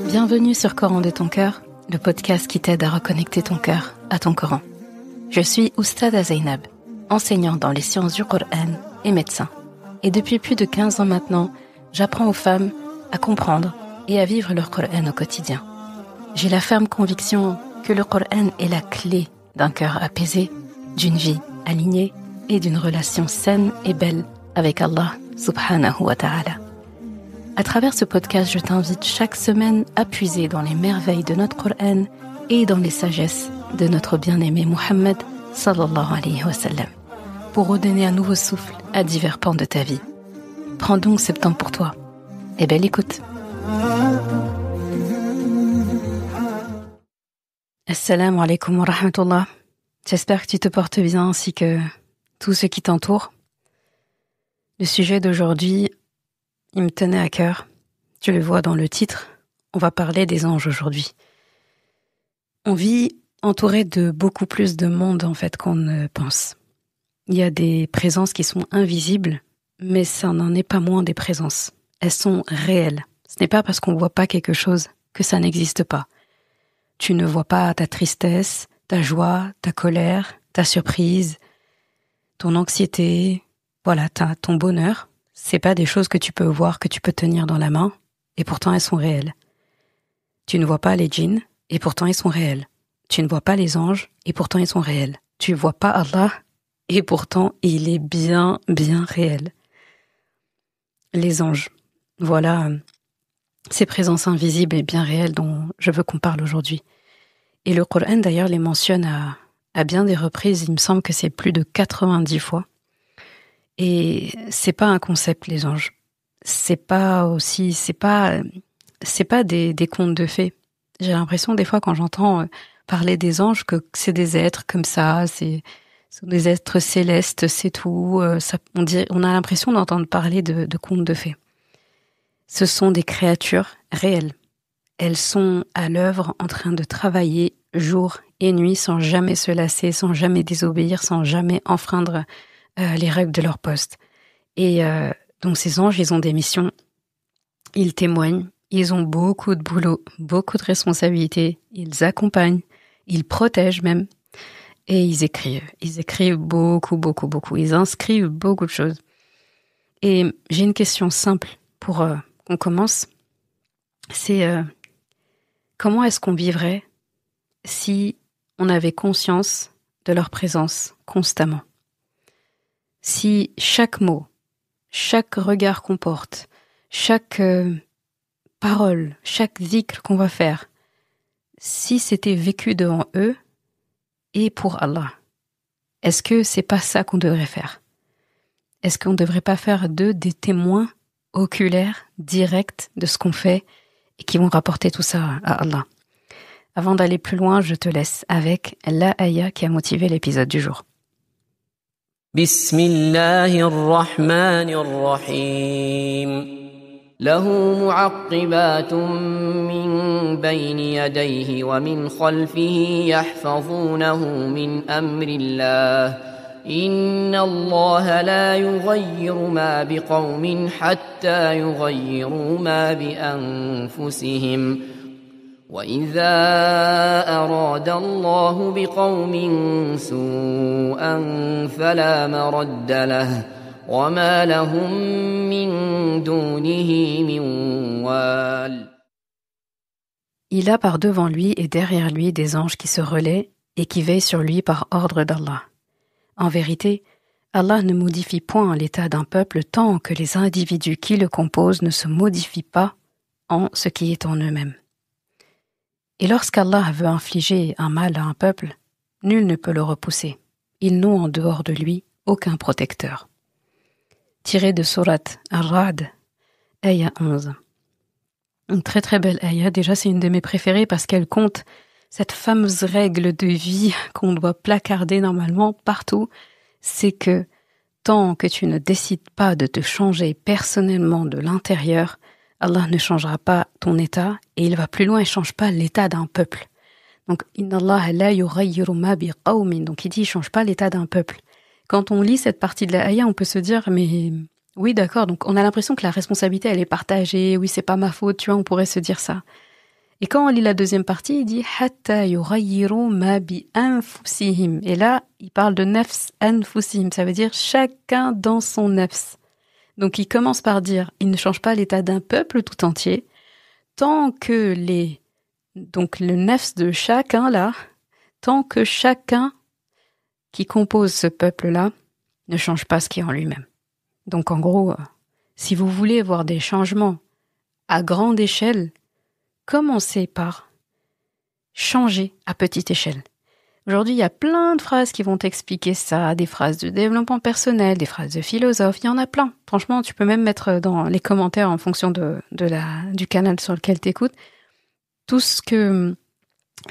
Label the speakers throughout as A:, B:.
A: Bienvenue sur Coran de ton cœur, le podcast qui t'aide à reconnecter ton cœur à ton Coran. Je suis Oustada Zainab, enseignante dans les sciences du Coran et médecin. Et depuis plus de 15 ans maintenant, j'apprends aux femmes à comprendre et à vivre leur Coran au quotidien. J'ai la ferme conviction que le Coran est la clé d'un cœur apaisé, d'une vie alignée et d'une relation saine et belle avec Allah subhanahu wa ta'ala. À travers ce podcast, je t'invite chaque semaine à puiser dans les merveilles de notre Coran et dans les sagesses de notre bien-aimé Muhammad sallallahu alayhi wa sallam, pour redonner un nouveau souffle à divers pans de ta vie. Prends donc ce temps pour toi et belle écoute. Assalamu alaikum wa rahmatullah. J'espère que tu te portes bien ainsi que tous ceux qui t'entourent. Le sujet d'aujourd'hui, il me tenait à cœur. Tu le vois dans le titre, on va parler des anges aujourd'hui. On vit entouré de beaucoup plus de monde en fait qu'on ne pense. Il y a des présences qui sont invisibles, mais ça n'en est pas moins des présences. Elles sont réelles. Ce n'est pas parce qu'on ne voit pas quelque chose que ça n'existe pas. Tu ne vois pas ta tristesse, ta joie, ta colère, ta surprise, ton anxiété, voilà, ton bonheur. C'est pas des choses que tu peux voir, que tu peux tenir dans la main, et pourtant elles sont réelles. Tu ne vois pas les djinns, et pourtant ils sont réels. Tu ne vois pas les anges, et pourtant ils sont réels. Tu ne vois pas Allah, et pourtant il est bien, bien réel. Les anges, voilà ces présences invisibles et bien réelles dont je veux qu'on parle aujourd'hui. Et le Coran d'ailleurs les mentionne à bien des reprises, il me semble que c'est plus de 90 fois. Et c'est pas un concept, les anges. C'est pas des contes de fées. J'ai l'impression des fois quand j'entends parler des anges que c'est des êtres comme ça, c'est des êtres célestes, c'est tout. On a l'impression d'entendre parler de contes de fées. Ce sont des créatures réelles. Elles sont à l'œuvre en train de travailler jour et nuit sans jamais se lasser, sans jamais désobéir, sans jamais enfreindre les règles de leur poste. Et donc ces anges, ils ont des missions, ils témoignent, ils ont beaucoup de boulot, beaucoup de responsabilités, ils accompagnent, ils protègent même, et ils écrivent beaucoup, beaucoup, beaucoup, ils inscrivent beaucoup de choses. Et j'ai une question simple pour qu'on commence, c'est comment est-ce qu'on vivrait si on avait conscience de leur présence constamment? Si chaque mot, chaque regard qu'on porte, chaque parole, chaque zikr qu'on va faire, si c'était vécu devant eux et pour Allah, est-ce que c'est pas ça qu'on devrait faire? Est-ce qu'on ne devrait pas faire d'eux des témoins oculaires, directs de ce qu'on fait et qui vont rapporter tout ça à Allah? Avant d'aller plus loin, je te laisse avec la ayah qui a motivé l'épisode du jour.
B: بسم الله الرحمن الرحيم له معقبات من بين يديه ومن خلفه يحفظونه من أمر الله إن الله لا يغير ما بقوم حتى يغيروا ما بأنفسهم وَإِذَا أَرَادَ اللَّهُ بِقَوْمٍ سُوءًا فَلَا مَرَدَّ لَهُ وَمَا لَهُم مِّن دُونِهِ مِن وَالٍ.
A: Il a par devant lui et derrière lui des anges qui se relaient et qui veillent sur lui par ordre d'Allah. En vérité, Allah ne modifie point l'état d'un peuple tant que les individus qui le composent ne se modifient pas en ce qui est en eux-mêmes. Et lorsqu'Allah veut infliger un mal à un peuple, nul ne peut le repousser. Ils n'ont en dehors de lui aucun protecteur. Tiré de Sourate Ar-Ra'd, ayah 11. Une très très belle ayah, déjà c'est une de mes préférées parce qu'elle compte cette fameuse règle de vie qu'on doit placarder normalement partout, c'est que tant que tu ne décides pas de te changer personnellement de l'intérieur, Allah ne changera pas ton état et il va plus loin, il ne change pas l'état d'un peuple. Donc, Inna Allah la yughayyiru ma bi qawmin. Donc, il dit, il ne change pas l'état d'un peuple. Quand on lit cette partie de la ayah, on peut se dire, mais oui, d'accord, donc on a l'impression que la responsabilité, elle est partagée, oui, c'est pas ma faute, tu vois, on pourrait se dire ça. Et quand on lit la deuxième partie, il dit hatta yughayyiru ma bi anfusihim. Et là, il parle de nafs anfusihim, ça veut dire chacun dans son nafs. Donc il commence par dire, il ne change pas l'état d'un peuple tout entier, tant que donc le nafs de chacun là, tant que chacun qui compose ce peuple-là ne change pas ce qui est en lui-même. Donc en gros, si vous voulez voir des changements à grande échelle, commencez par changer à petite échelle. Aujourd'hui, il y a plein de phrases qui vont t'expliquer ça, des phrases de développement personnel, des phrases de philosophes, il y en a plein. Franchement, tu peux même mettre dans les commentaires en fonction du canal sur lequel tu écoutes tout ce que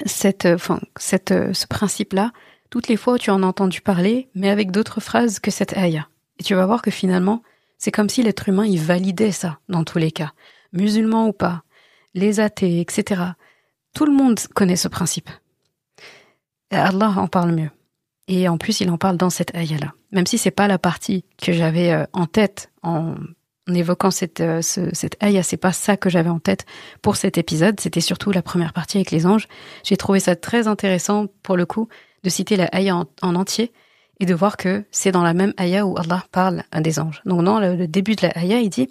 A: ce principe-là, toutes les fois où tu en as entendu parler, mais avec d'autres phrases que cette ayah. Et tu vas voir que finalement, c'est comme si l'être humain, il validait ça dans tous les cas. Musulmans ou pas, les athées, etc. Tout le monde connaît ce principe. Et Allah en parle mieux. Et en plus, il en parle dans cette ayah-là. Même si c'est pas la partie que j'avais en tête en évoquant cette ayah, c'est pas ça que j'avais en tête pour cet épisode. C'était surtout la première partie avec les anges. J'ai trouvé ça très intéressant, pour le coup, de citer la ayah en entier et de voir que c'est dans la même ayah où Allah parle des anges. Donc dans le début de la ayah, il dit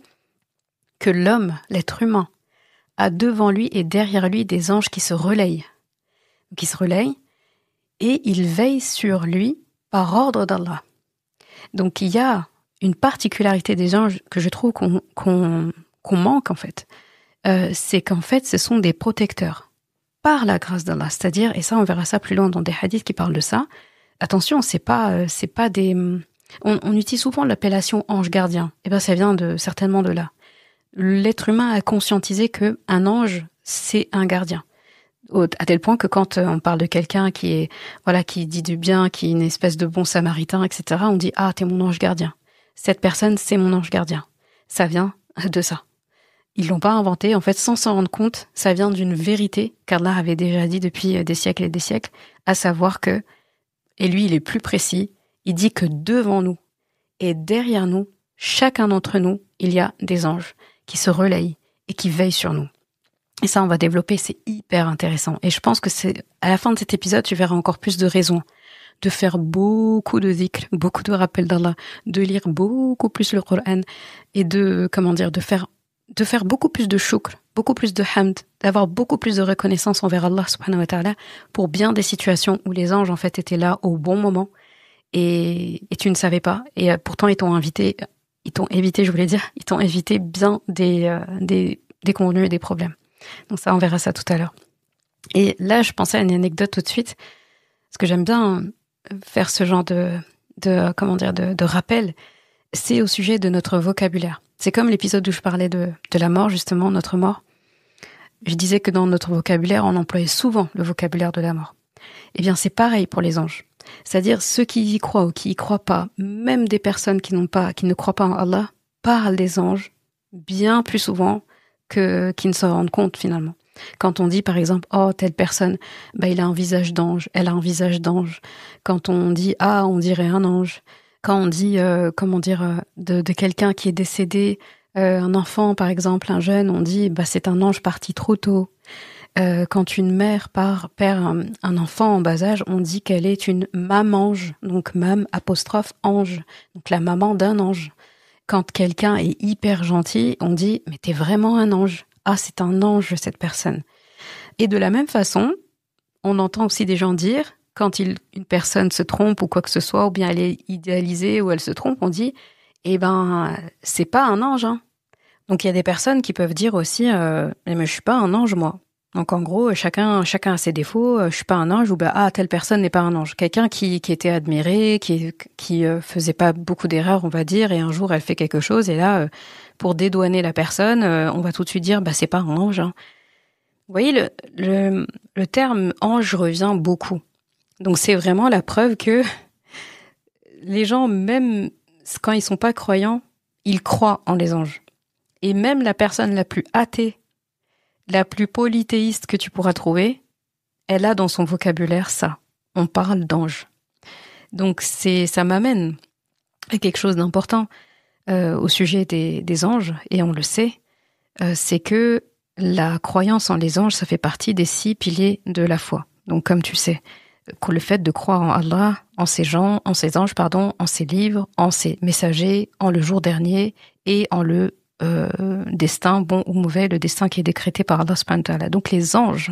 A: que l'homme, l'être humain, a devant lui et derrière lui des anges qui se relayent. Qui se relayent et ils veillent sur lui par ordre d'Allah. Donc il y a une particularité des anges que je trouve qu'on manque en fait. C'est qu'en fait ce sont des protecteurs par la grâce d'Allah. C'est-à-dire, et ça on verra ça plus loin dans des hadiths qui parlent de ça, attention, c'est pas des... On utilise souvent l'appellation ange gardien. Et ben ça vient certainement de là. L'être humain a conscientisé que un ange, c'est un gardien. À tel point que quand on parle de quelqu'un qui dit du bien, qui est une espèce de bon samaritain, etc., on dit « Ah, t'es mon ange gardien. Cette personne, c'est mon ange gardien. » Ça vient de ça. Ils l'ont pas inventé, en fait, sans s'en rendre compte, ça vient d'une vérité qu'Allah avait déjà dit depuis des siècles et des siècles, à savoir que, et lui, il est plus précis, il dit que devant nous et derrière nous, chacun d'entre nous, il y a des anges qui se relayent et qui veillent sur nous. Et ça, on va développer, c'est hyper intéressant. Et je pense que à la fin de cet épisode, tu verras encore plus de raisons de faire beaucoup de dhikr, beaucoup de rappels d'Allah, de lire beaucoup plus le Coran et de faire beaucoup plus de shukr, beaucoup plus de hamd, d'avoir beaucoup plus de reconnaissance envers Allah subhanahu wa ta'ala pour bien des situations où les anges, en fait, étaient là au bon moment et tu ne savais pas. Et pourtant, ils t'ont évité bien des contenus et des problèmes. Donc ça, on verra ça tout à l'heure. Et là, je pensais à une anecdote tout de suite, parce que j'aime bien faire ce genre de rappel. C'est au sujet de notre vocabulaire. C'est comme l'épisode où je parlais de la mort, justement, notre mort. Je disais que dans notre vocabulaire, on employait souvent le vocabulaire de la mort. Eh bien, c'est pareil pour les anges. C'est-à-dire, ceux qui y croient ou qui y croient pas, même des personnes qui ne croient pas en Allah, parlent des anges bien plus souvent qui ne se rendent compte finalement. Quand on dit par exemple, oh telle personne, il a un visage d'ange, elle a un visage d'ange. Quand on dit, ah on dirait un ange. Quand on dit, de quelqu'un qui est décédé, un enfant par exemple, un jeune, on dit, c'est un ange parti trop tôt. Quand une mère perd un enfant en bas âge, on dit qu'elle est une mamange, donc mam apostrophe ange, donc la maman d'un ange. Quand quelqu'un est hyper gentil, on dit « mais t'es vraiment un ange. Ah, c'est un ange, cette personne. » Et de la même façon, on entend aussi des gens dire, quand une personne se trompe ou quoi que ce soit, ou bien elle est idéalisée ou elle se trompe, on dit « c'est pas un ange. Hein. » Donc il y a des personnes qui peuvent dire aussi « mais je suis pas un ange, moi. » Donc en gros, chacun a ses défauts, je suis pas un ange, ou telle personne n'est pas un ange. Quelqu'un qui était admiré, qui faisait pas beaucoup d'erreurs, on va dire, et un jour elle fait quelque chose, et là, pour dédouaner la personne, on va tout de suite dire, c'est pas un ange. Hein. Vous voyez, le terme ange revient beaucoup. Donc c'est vraiment la preuve que les gens, même quand ils sont pas croyants, ils croient en les anges. Et même la personne la plus athée, la plus polythéiste que tu pourras trouver, elle a dans son vocabulaire ça. On parle d'ange. Donc ça m'amène à quelque chose d'important au sujet des anges, et on le sait, c'est que la croyance en les anges, ça fait partie des 6 piliers de la foi. Donc, comme tu sais, le fait de croire en Allah, en ses anges, en ses livres, en ses messagers, en le jour dernier et en le destin, bon ou mauvais, le destin qui est décrété par Allah subhanahu wa ta'ala. Donc, les anges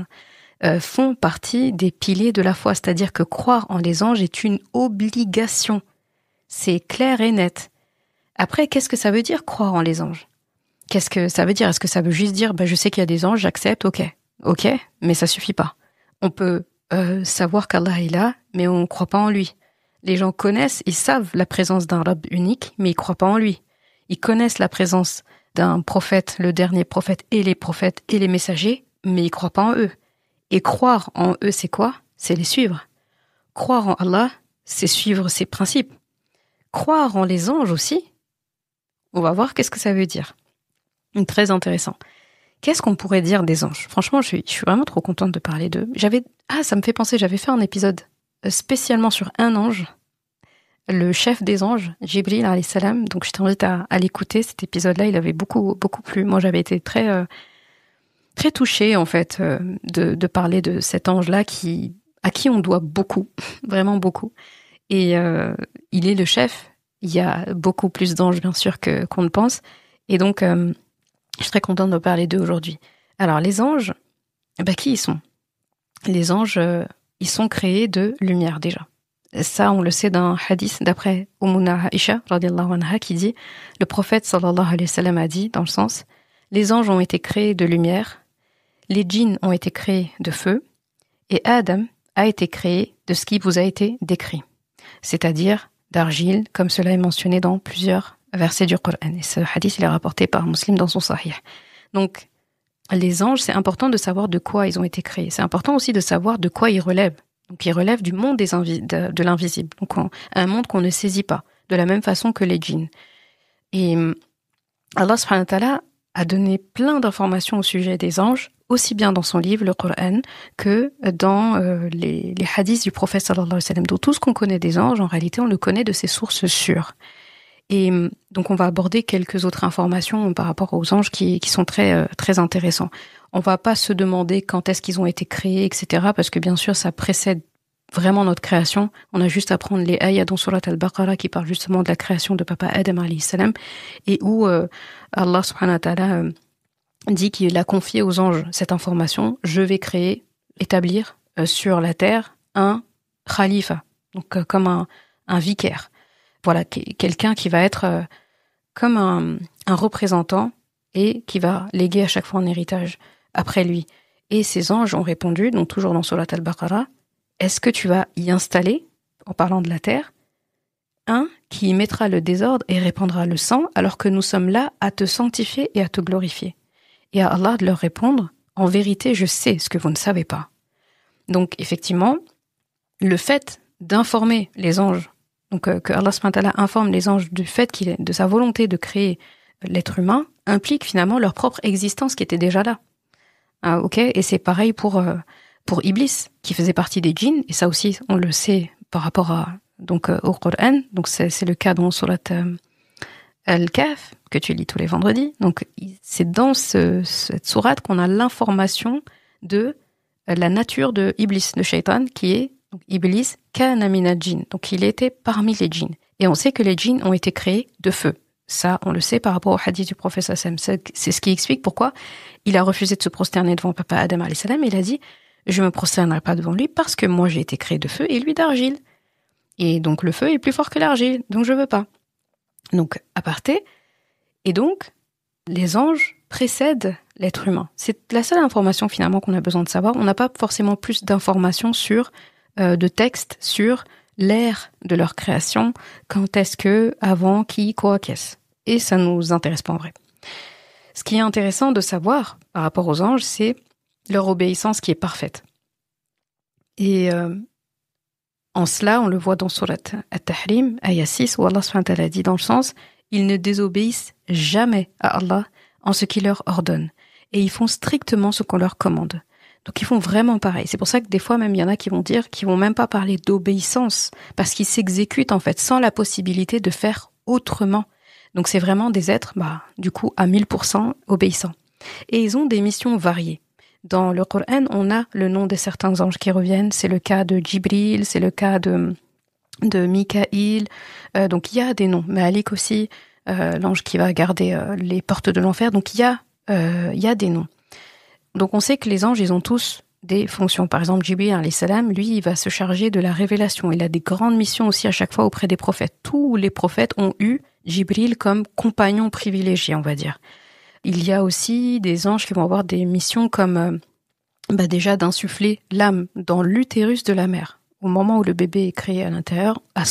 A: font partie des piliers de la foi, c'est-à-dire que croire en les anges est une obligation. C'est clair et net. Après, qu'est-ce que ça veut dire croire en les anges ? Qu'est-ce que ça veut dire ? Est-ce que ça veut juste dire je sais qu'il y a des anges, j'accepte, ok, mais ça suffit pas. On peut savoir qu'Allah est là, mais on ne croit pas en lui. Les gens connaissent, ils savent la présence d'un Rabb unique, mais ils ne croient pas en lui. Ils connaissent la présence d'un prophète, le dernier prophète et les messagers, mais ils ne croient pas en eux. Et croire en eux, c'est quoi ? C'est les suivre. Croire en Allah, c'est suivre ses principes. Croire en les anges aussi, on va voir qu'est-ce que ça veut dire. Très intéressant. Qu'est-ce qu'on pourrait dire des anges ? Franchement, je suis vraiment trop contente de parler d'eux. Ça me fait penser, j'avais fait un épisode spécialement sur un ange, le chef des anges, Jibril alayhi salam. Donc je t'invite à l'écouter, cet épisode-là, il avait beaucoup plu. Moi, j'avais été très touchée, en fait, de parler de cet ange-là à qui on doit beaucoup, vraiment beaucoup. Et il est le chef. Il y a beaucoup plus d'anges, bien sûr, qu'on ne pense. Et donc, je suis très contente de parler d'eux aujourd'hui. Alors, les anges, qui ils sont ? Les anges, ils sont créés de lumière, déjà. Ça, on le sait d'un hadith d'après Ummuna Aisha, radiallahu anha, qui dit, le prophète, sallallahu alayhi wa sallam, a dit, dans le sens, les anges ont été créés de lumière, les djinns ont été créés de feu, et Adam a été créé de ce qui vous a été décrit, c'est-à-dire d'argile, comme cela est mentionné dans plusieurs versets du Coran. Et ce hadith, il est rapporté par Muslim dans son Sahih. Donc, les anges, c'est important de savoir de quoi ils ont été créés. C'est important aussi de savoir de quoi ils relèvent. Donc, ils relèvent du monde de l'invisible. Donc, un monde qu'on ne saisit pas, de la même façon que les djinns. Et Allah subhanahu wa ta'ala a donné plein d'informations au sujet des anges, aussi bien dans son livre, le Coran, que dans les hadiths du prophète sallallahu alayhi wa sallam. Donc, tout ce qu'on connaît des anges, en réalité, on le connaît de ses sources sûres. Et donc, on va aborder quelques autres informations par rapport aux anges qui sont très, très intéressants. On va pas se demander quand est-ce qu'ils ont été créés, etc., parce que bien sûr, ça précède vraiment notre création. On a juste à prendre les ayats dans Surat al-Baqarah qui parlent justement de la création de papa Adam alayhi salam, et où Allah subhanahu wa ta'ala dit qu'il a confié aux anges cette information: je vais établir sur la terre un khalifa, donc comme un vicaire. Voilà, quelqu'un qui va être comme un représentant et qui va léguer à chaque fois un héritage après lui. Et ces anges ont répondu, donc toujours dans Surat al-Baqarah, est-ce que tu vas y installer, en parlant de la terre, un qui y mettra le désordre et répandra le sang, alors que nous sommes là à te sanctifier et à te glorifier. Et à Allah de leur répondre, en vérité, je sais ce que vous ne savez pas. Donc, effectivement, le fait d'informer les anges, donc que Allah subhanahu wa ta'ala informe les anges du fait de sa volonté de créer l'être humain, implique finalement leur propre existence qui était déjà là. Et c'est pareil pour Iblis, qui faisait partie des djinns, et ça aussi, on le sait par rapport au Coran. Donc c'est le cas dans Surat Al-Kahf, que tu lis tous les vendredis. Donc c'est dans cette sourate qu'on a l'information de la nature de Iblis, de Shaitan, qui est donc, Iblis kana mina djinn. Donc il était parmi les djinns. Et on sait que les djinns ont été créés de feu. Ça, on le sait par rapport au hadith du prophète sallallahu alayhi wa sallam. C'est ce qui explique pourquoi il a refusé de se prosterner devant papa Adam alayhi salam. Il a dit, je me prosternerai pas devant lui parce que moi j'ai été créé de feu et lui d'argile. Et donc le feu est plus fort que l'argile, donc je veux pas. Donc, aparté. Et donc, les anges précèdent l'être humain. C'est la seule information finalement qu'on a besoin de savoir. On n'a pas forcément plus d'informations de textes sur l'ère de leur création, quand est-ce que, avant, qui, quoi, qu'est-ce. Et ça nous intéresse pas en vrai. Ce qui est intéressant de savoir par rapport aux anges, c'est leur obéissance qui est parfaite. Et en cela, on le voit dans Surat At-Tahrim, ayah 6, où Allah subhanahu wa ta'ala dit dans le sens, ils ne désobéissent jamais à Allah en ce qu'il leur ordonne. Et ils font strictement ce qu'on leur commande. Donc ils font vraiment pareil. C'est pour ça que des fois même il y en a qui vont dire qu'ils vont même pas parler d'obéissance parce qu'ils s'exécutent en fait sans la possibilité de faire autrement. Donc c'est vraiment des êtres du coup à 1000% obéissants. Et ils ont des missions variées. Dans le Coran, on a le nom de certains anges qui reviennent. C'est le cas de Djibril, c'est le cas de Mikaïl. Donc il y a des noms. Malik aussi, l'ange qui va garder les portes de l'enfer. Donc il y a des noms. Donc on sait que les anges, ils ont tous des fonctions. Par exemple, Djibril alayhi salam, lui, il va se charger de la révélation. Il a des grandes missions aussi à chaque fois auprès des prophètes. Tous les prophètes ont eu Djibril comme compagnon privilégié, on va dire. Il y a aussi des anges qui vont avoir des missions comme déjà d'insuffler l'âme dans l'utérus de la mère. Au moment où le bébé est créé à l'intérieur, à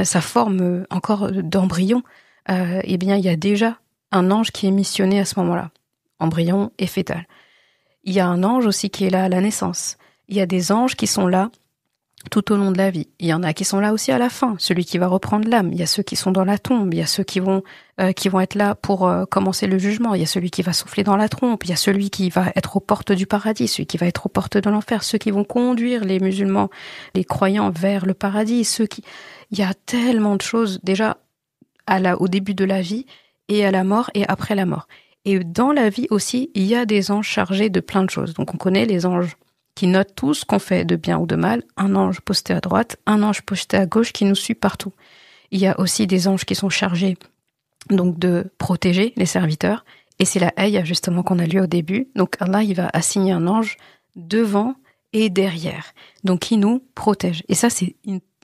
A: sa forme encore d'embryon, eh bien il y a déjà un ange qui est missionné à ce moment-là, embryon et fœtal. Il y a un ange aussi qui est là à la naissance. Il y a des anges qui sont là tout au long de la vie. Il y en a qui sont là aussi à la fin, celui qui va reprendre l'âme. Il y a ceux qui sont dans la tombe, il y a ceux qui vont être là pour commencer le jugement. Il y a celui qui va souffler dans la trompe, il y a celui qui va être aux portes du paradis, celui qui va être aux portes de l'enfer, ceux qui vont conduire les musulmans, les croyants vers le paradis, Il y a tellement de choses déjà au début de la vie et à la mort et après la mort. Et dans la vie aussi, il y a des anges chargés de plein de choses. Donc on connaît les anges qui note tout ce qu'on fait de bien ou de mal, un ange posté à droite, un ange posté à gauche qui nous suit partout. Il y a aussi des anges qui sont chargés donc de protéger les serviteurs, et c'est la ayah justement qu'on a lu au début. Donc Allah, il va assigner un ange devant et derrière, donc qui nous protège. Et ça,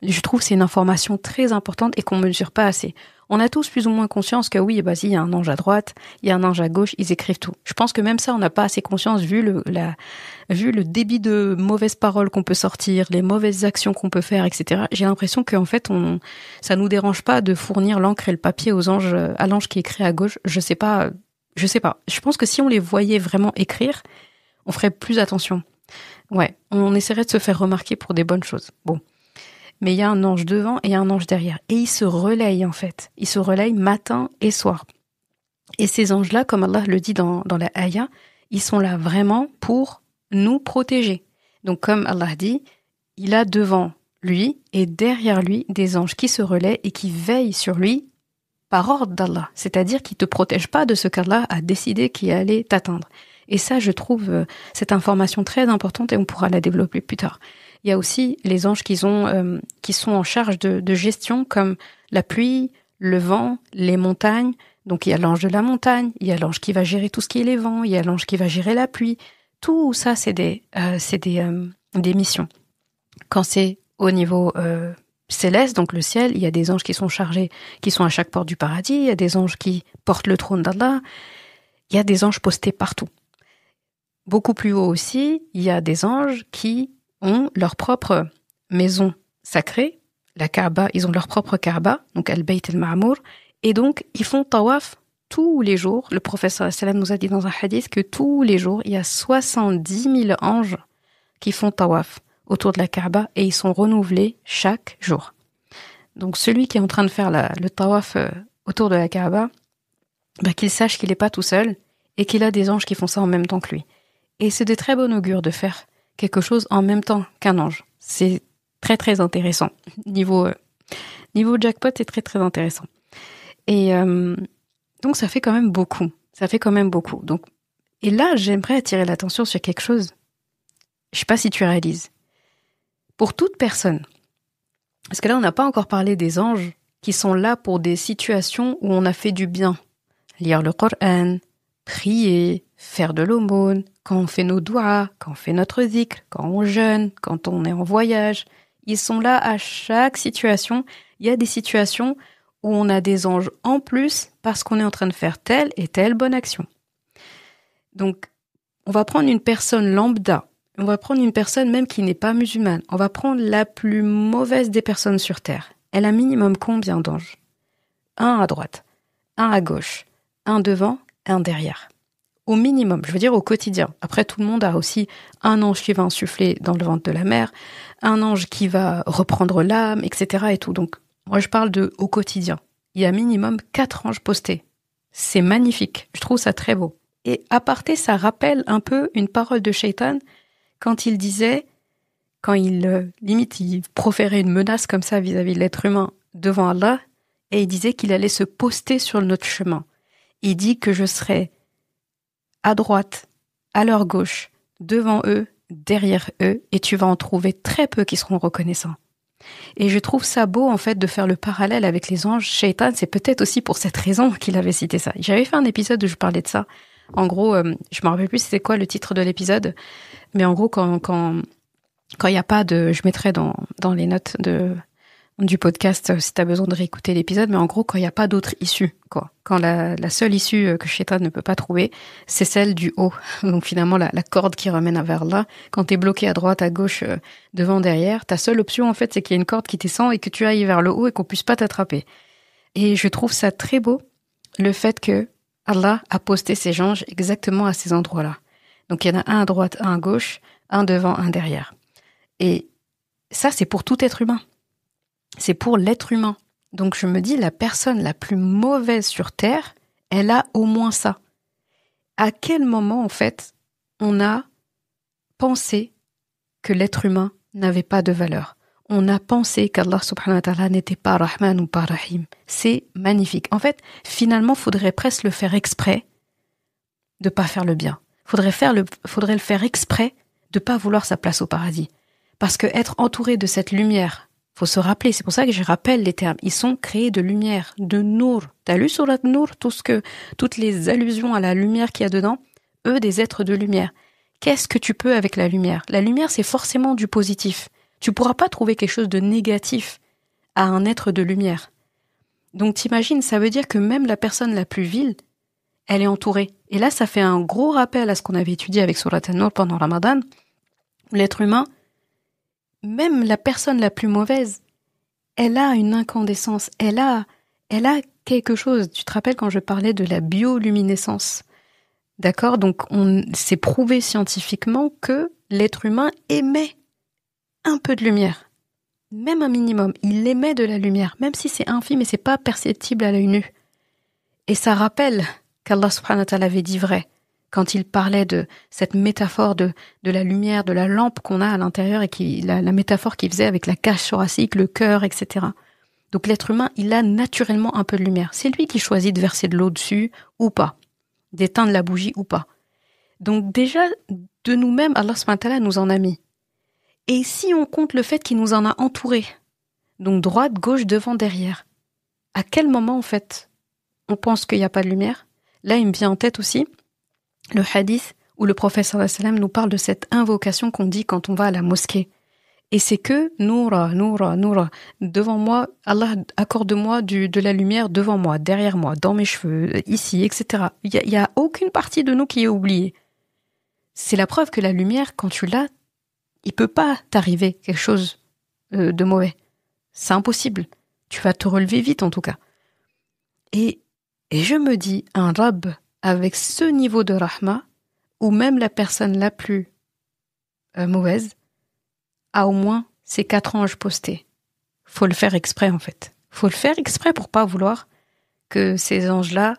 A: je trouve c'est une information très importante et qu'on ne mesure pas assez. On a tous plus ou moins conscience que oui, il y a un ange à droite, il y a un ange à gauche, ils écrivent tout. Je pense que même ça, on n'a pas assez conscience vu le débit de mauvaises paroles qu'on peut sortir, les mauvaises actions qu'on peut faire, etc. J'ai l'impression qu'en fait, ça nous dérange pas de fournir l'encre et le papier à l'ange qui écrit à gauche. Je sais pas. Je pense que si on les voyait vraiment écrire, on ferait plus attention. Ouais, on essaierait de se faire remarquer pour des bonnes choses. Bon. Mais il y a un ange devant et un ange derrière. Et ils se relayent en fait. Ils se relayent matin et soir. Et ces anges-là, comme Allah le dit dans la ayah, ils sont là vraiment pour nous protéger. Donc comme Allah dit, il a devant lui et derrière lui des anges qui se relaient et qui veillent sur lui par ordre d'Allah. C'est-à-dire qu'ils ne te protègent pas de ce qu'Allah a décidé qui allait t'atteindre. Et ça, je trouve cette information très importante et on pourra la développer plus tard. Il y a aussi les anges qui sont en charge de gestion comme la pluie, le vent, les montagnes. Donc il y a l'ange de la montagne, il y a l'ange qui va gérer tout ce qui est les vents, il y a l'ange qui va gérer la pluie. Tout ça, c'est des missions. Quand c'est au niveau céleste, donc le ciel, il y a des anges qui sont chargés, qui sont à chaque porte du paradis, il y a des anges qui portent le trône d'Allah, il y a des anges postés partout. Beaucoup plus haut aussi, il y a des anges qui ont leur propre maison sacrée, la Kaaba, ils ont leur propre Kaaba, donc Al-Bayt al-Ma'mour, et donc ils font tawaf tous les jours. Le prophète sallallahu alayhi wa sallam nous a dit dans un hadith que tous les jours, il y a 70 000 anges qui font tawaf autour de la Kaaba et ils sont renouvelés chaque jour. Donc celui qui est en train de faire le tawaf autour de la Kaaba, qu'il sache qu'il n'est pas tout seul et qu'il a des anges qui font ça en même temps que lui. Et c'est de très bon augure de faire quelque chose en même temps qu'un ange. C'est très très intéressant. Niveau jackpot, c'est très très intéressant. Et donc ça fait quand même beaucoup. Donc, et là, j'aimerais attirer l'attention sur quelque chose. Je sais pas si tu réalises. Pour toute personne, parce que là, on n'a pas encore parlé des anges qui sont là pour des situations où on a fait du bien. Lire le Coran, prier, faire de l'aumône, quand on fait nos doigts, quand on fait notre zikr, quand on jeûne, quand on est en voyage. Ils sont là à chaque situation. Il y a des situations où on a des anges en plus parce qu'on est en train de faire telle et telle bonne action. Donc, on va prendre une personne lambda, on va prendre une personne même qui n'est pas musulmane, on va prendre la plus mauvaise des personnes sur Terre. Elle a minimum combien d'anges ? Un à droite, un à gauche, un devant, un derrière. Au minimum, je veux dire au quotidien. Après, tout le monde a aussi un ange qui va insuffler dans le ventre de la mère, un ange qui va reprendre l'âme, etc. et tout. Donc, moi, je parle au quotidien. Il y a minimum 4 anges postés. C'est magnifique. Je trouve ça très beau. Et à parté, ça rappelle un peu une parole de Shaitan quand il disait, il proférait une menace comme ça vis-à-vis de l'être humain devant Allah, et il disait qu'il allait se poster sur notre chemin. Il dit que je serai à droite, à leur gauche, devant eux, derrière eux, et tu vas en trouver très peu qui seront reconnaissants. Et je trouve ça beau, en fait, de faire le parallèle avec les anges. Shaitan, c'est peut-être aussi pour cette raison qu'il avait cité ça. J'avais fait un épisode où je parlais de ça. En gros, je me rappelle plus c'était quoi le titre de l'épisode, mais en gros, quand il y a pas de, je mettrai dans les notes du podcast si t'as besoin de réécouter l'épisode, mais en gros, quand il n'y a pas d'autre issue, quoi. Quand la seule issue que Shaitan ne peut pas trouver, c'est celle du haut. Donc finalement, la corde qui ramène vers là. Quand t'es bloqué à droite, à gauche, devant, derrière, ta seule option, en fait, c'est qu'il y ait une corde qui descend et que tu ailles vers le haut et qu'on puisse pas t'attraper. Et je trouve ça très beau, le fait que Allah a posté ses anges exactement à ces endroits-là. Donc il y en a un à droite, un à gauche, un devant, un derrière. Et ça, c'est pour tout être humain. C'est pour l'être humain. Donc je me dis, la personne la plus mauvaise sur Terre, elle a au moins ça. À quel moment, en fait, on a pensé que l'être humain n'avait pas de valeur? On a pensé qu'Allah subhanahu wa ta'ala n'était pas Rahman ou pas Rahim. C'est magnifique. En fait, finalement, faudrait presque le faire exprès de pas faire le bien. Faudrait le faire exprès de pas vouloir sa place au paradis. Parce que être entouré de cette lumière, faut se rappeler, c'est pour ça que je rappelle les termes, ils sont créés de lumière, de nour. T'as lu Surat Nour, toutes les allusions à la lumière qu'il y a dedans? Eux, des êtres de lumière. Qu'est-ce que tu peux avec la lumière? La lumière, c'est forcément du positif. Tu pourras pas trouver quelque chose de négatif à un être de lumière. Donc t'imagines, ça veut dire que même la personne la plus vile, elle est entourée. Et là, ça fait un gros rappel à ce qu'on avait étudié avec Surat An-Nur pendant Ramadan. L'être humain, même la personne la plus mauvaise, elle a une incandescence, elle a quelque chose. Tu te rappelles quand je parlais de la bioluminescence? D'accord? Donc, c'est prouvé scientifiquement que l'être humain émet un peu de lumière. Même un minimum. Il émet de la lumière, même si c'est infime et c'est pas perceptible à l'œil nu. Et ça rappelle qu'Allah subhanahu wa ta'ala avait dit vrai quand il parlait de cette métaphore de la lumière, de la lampe qu'on a à l'intérieur et la métaphore qu'il faisait avec la cage thoracique, le cœur, etc. Donc l'être humain, il a naturellement un peu de lumière. C'est lui qui choisit de verser de l'eau dessus ou pas, d'éteindre la bougie ou pas. Donc déjà, de nous-mêmes, Allah subhanahu wa ta'ala nous en a mis. Et si on compte le fait qu'il nous en a entourés, donc droite, gauche, devant, derrière, à quel moment, en fait, on pense qu'il n'y a pas de lumière? Là, il me vient en tête aussi le hadith où le prophète sallallahu alayhi wa sallam nous parle de cette invocation qu'on dit quand on va à la mosquée. Et c'est que Noura, Noura, Noura, devant moi, Allah accorde-moi de la lumière devant moi, derrière moi, dans mes cheveux, ici, etc. Il y a aucune partie de nous qui est oubliée. C'est la preuve que la lumière, quand tu l'as, il peut pas t'arriver quelque chose de mauvais. C'est impossible. Tu vas te relever vite en tout cas. Et je me dis, un Rabb avec ce niveau de rahma, ou même la personne la plus mauvaise, a au moins ces 4 anges postés. Faut le faire exprès en fait. Faut le faire exprès pour pas vouloir que ces anges-là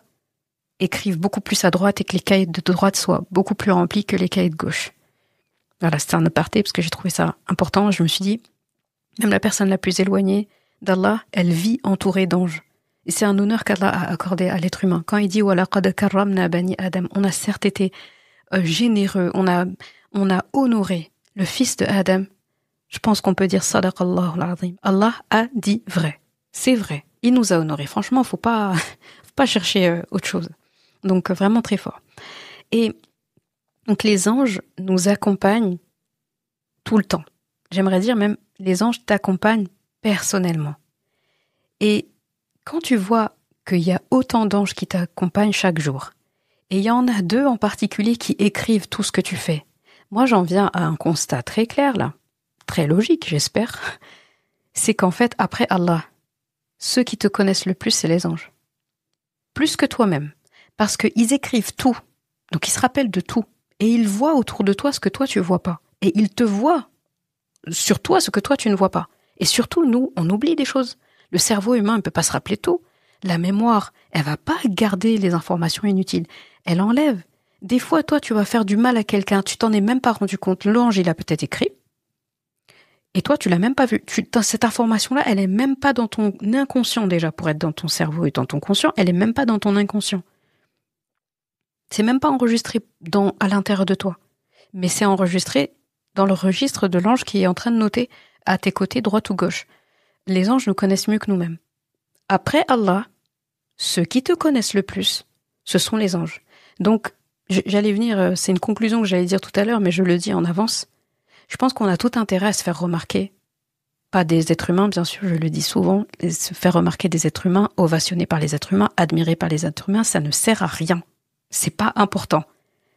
A: écrivent beaucoup plus à droite et que les cahiers de droite soient beaucoup plus remplis que les cahiers de gauche. Voilà, c'était un aparté parce que j'ai trouvé ça important. Je me suis dit, même la personne la plus éloignée d'Allah, elle vit entourée d'anges. Et c'est un honneur qu'Allah a accordé à l'être humain. Quand il dit « وَلَقَدْ كَرَّمْنَا بَنِي Adam », on a certes été généreux, on a honoré le fils de Adam. Je pense qu'on peut dire « Sadaqallahu al-azim ». Allah a dit vrai. C'est vrai. Il nous a honorés. Franchement, faut pas chercher autre chose. Donc, vraiment très fort. Et donc, les anges nous accompagnent tout le temps. J'aimerais dire même, les anges t'accompagnent personnellement. Et quand tu vois qu'il y a autant d'anges qui t'accompagnent chaque jour, et il y en a 2 en particulier qui écrivent tout ce que tu fais, moi j'en viens à un constat très clair là, très logique j'espère, c'est qu'en fait après Allah, ceux qui te connaissent le plus c'est les anges. Plus que toi-même, parce qu'ils écrivent tout, donc ils se rappellent de tout, et ils voient autour de toi ce que toi tu vois pas, et ils te voient sur toi ce que toi tu ne vois pas. Et surtout nous, on oublie des choses. Le cerveau humain ne peut pas se rappeler tout. La mémoire, elle va pas garder les informations inutiles. Elle enlève. Des fois, toi, tu vas faire du mal à quelqu'un. Tu t'en es même pas rendu compte. L'ange, il a peut-être écrit. Et toi, tu l'as même pas vu. Cette information-là, elle est même pas dans ton inconscient déjà pour être dans ton cerveau et dans ton conscient. Elle est même pas dans ton inconscient. C'est même pas enregistré à l'intérieur de toi, mais c'est enregistré dans le registre de l'ange qui est en train de noter à tes côtés, droite ou gauche. Les anges nous connaissent mieux que nous-mêmes. Après Allah, ceux qui te connaissent le plus, ce sont les anges. Donc, j'allais venir, c'est une conclusion que j'allais dire tout à l'heure, mais je le dis en avance. Je pense qu'on a tout intérêt à se faire remarquer. Pas des êtres humains, bien sûr, je le dis souvent, se faire remarquer des êtres humains, ovationner par les êtres humains, admirer par les êtres humains, ça ne sert à rien. C'est pas important.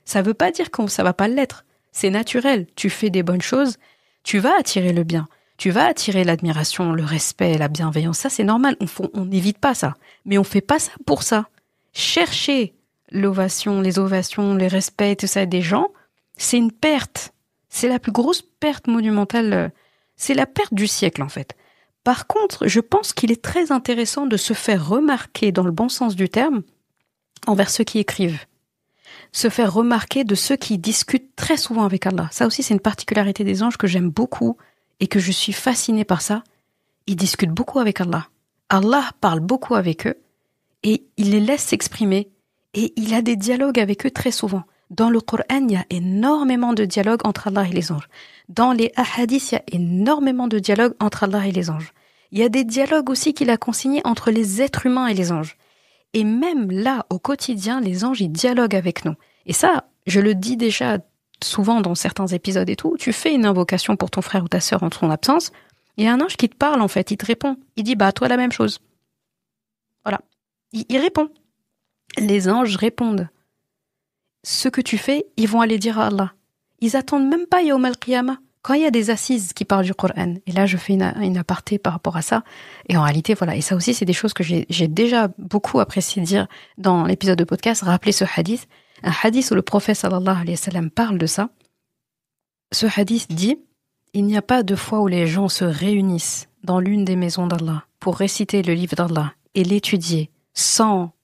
A: Ça veut pas dire que ça va pas l'être. C'est naturel. Tu fais des bonnes choses, tu vas attirer le bien. Tu vas attirer l'admiration, le respect, la bienveillance. Ça, c'est normal. On n'évite pas ça. Mais on fait pas ça pour ça. Chercher l'ovation, les ovations, les respects, tout ça des gens, c'est une perte. C'est la plus grosse perte monumentale. C'est la perte du siècle, en fait. Par contre, je pense qu'il est très intéressant de se faire remarquer, dans le bon sens du terme, envers ceux qui écrivent. Se faire remarquer de ceux qui discutent très souvent avec Allah. Ça aussi, c'est une particularité des anges que j'aime beaucoup et que je suis fascinée par ça. Ils discutent beaucoup avec Allah. Allah parle beaucoup avec eux et il les laisse s'exprimer et il a des dialogues avec eux très souvent. Dans le Coran, il y a énormément de dialogues entre Allah et les anges. Dans les hadiths, il y a énormément de dialogues entre Allah et les anges. Il y a des dialogues aussi qu'il a consignés entre les êtres humains et les anges. Et même là, au quotidien, les anges, ils dialoguent avec nous. Et ça, je le dis déjà souvent dans certains épisodes et tout, tu fais une invocation pour ton frère ou ta sœur en ton absence, il y a un ange qui te parle en fait, il te répond. Il dit, toi la même chose. Voilà. Il répond. Les anges répondent. Ce que tu fais, ils vont aller dire à Allah. Ils attendent même pas Yawm al-Qiyamah. Quand il y a des assises qui parlent du Coran, et là je fais une aparté par rapport à ça, et en réalité voilà, et ça aussi c'est des choses que j'ai déjà beaucoup apprécié dire dans l'épisode de podcast, rappeler ce hadith, un hadith où le prophète sallallahu alayhi wa sallam parle de ça. Ce hadith dit, il n'y a pas de fois où les gens se réunissent dans l'une des maisons d'Allah pour réciter le livre d'Allah et l'étudier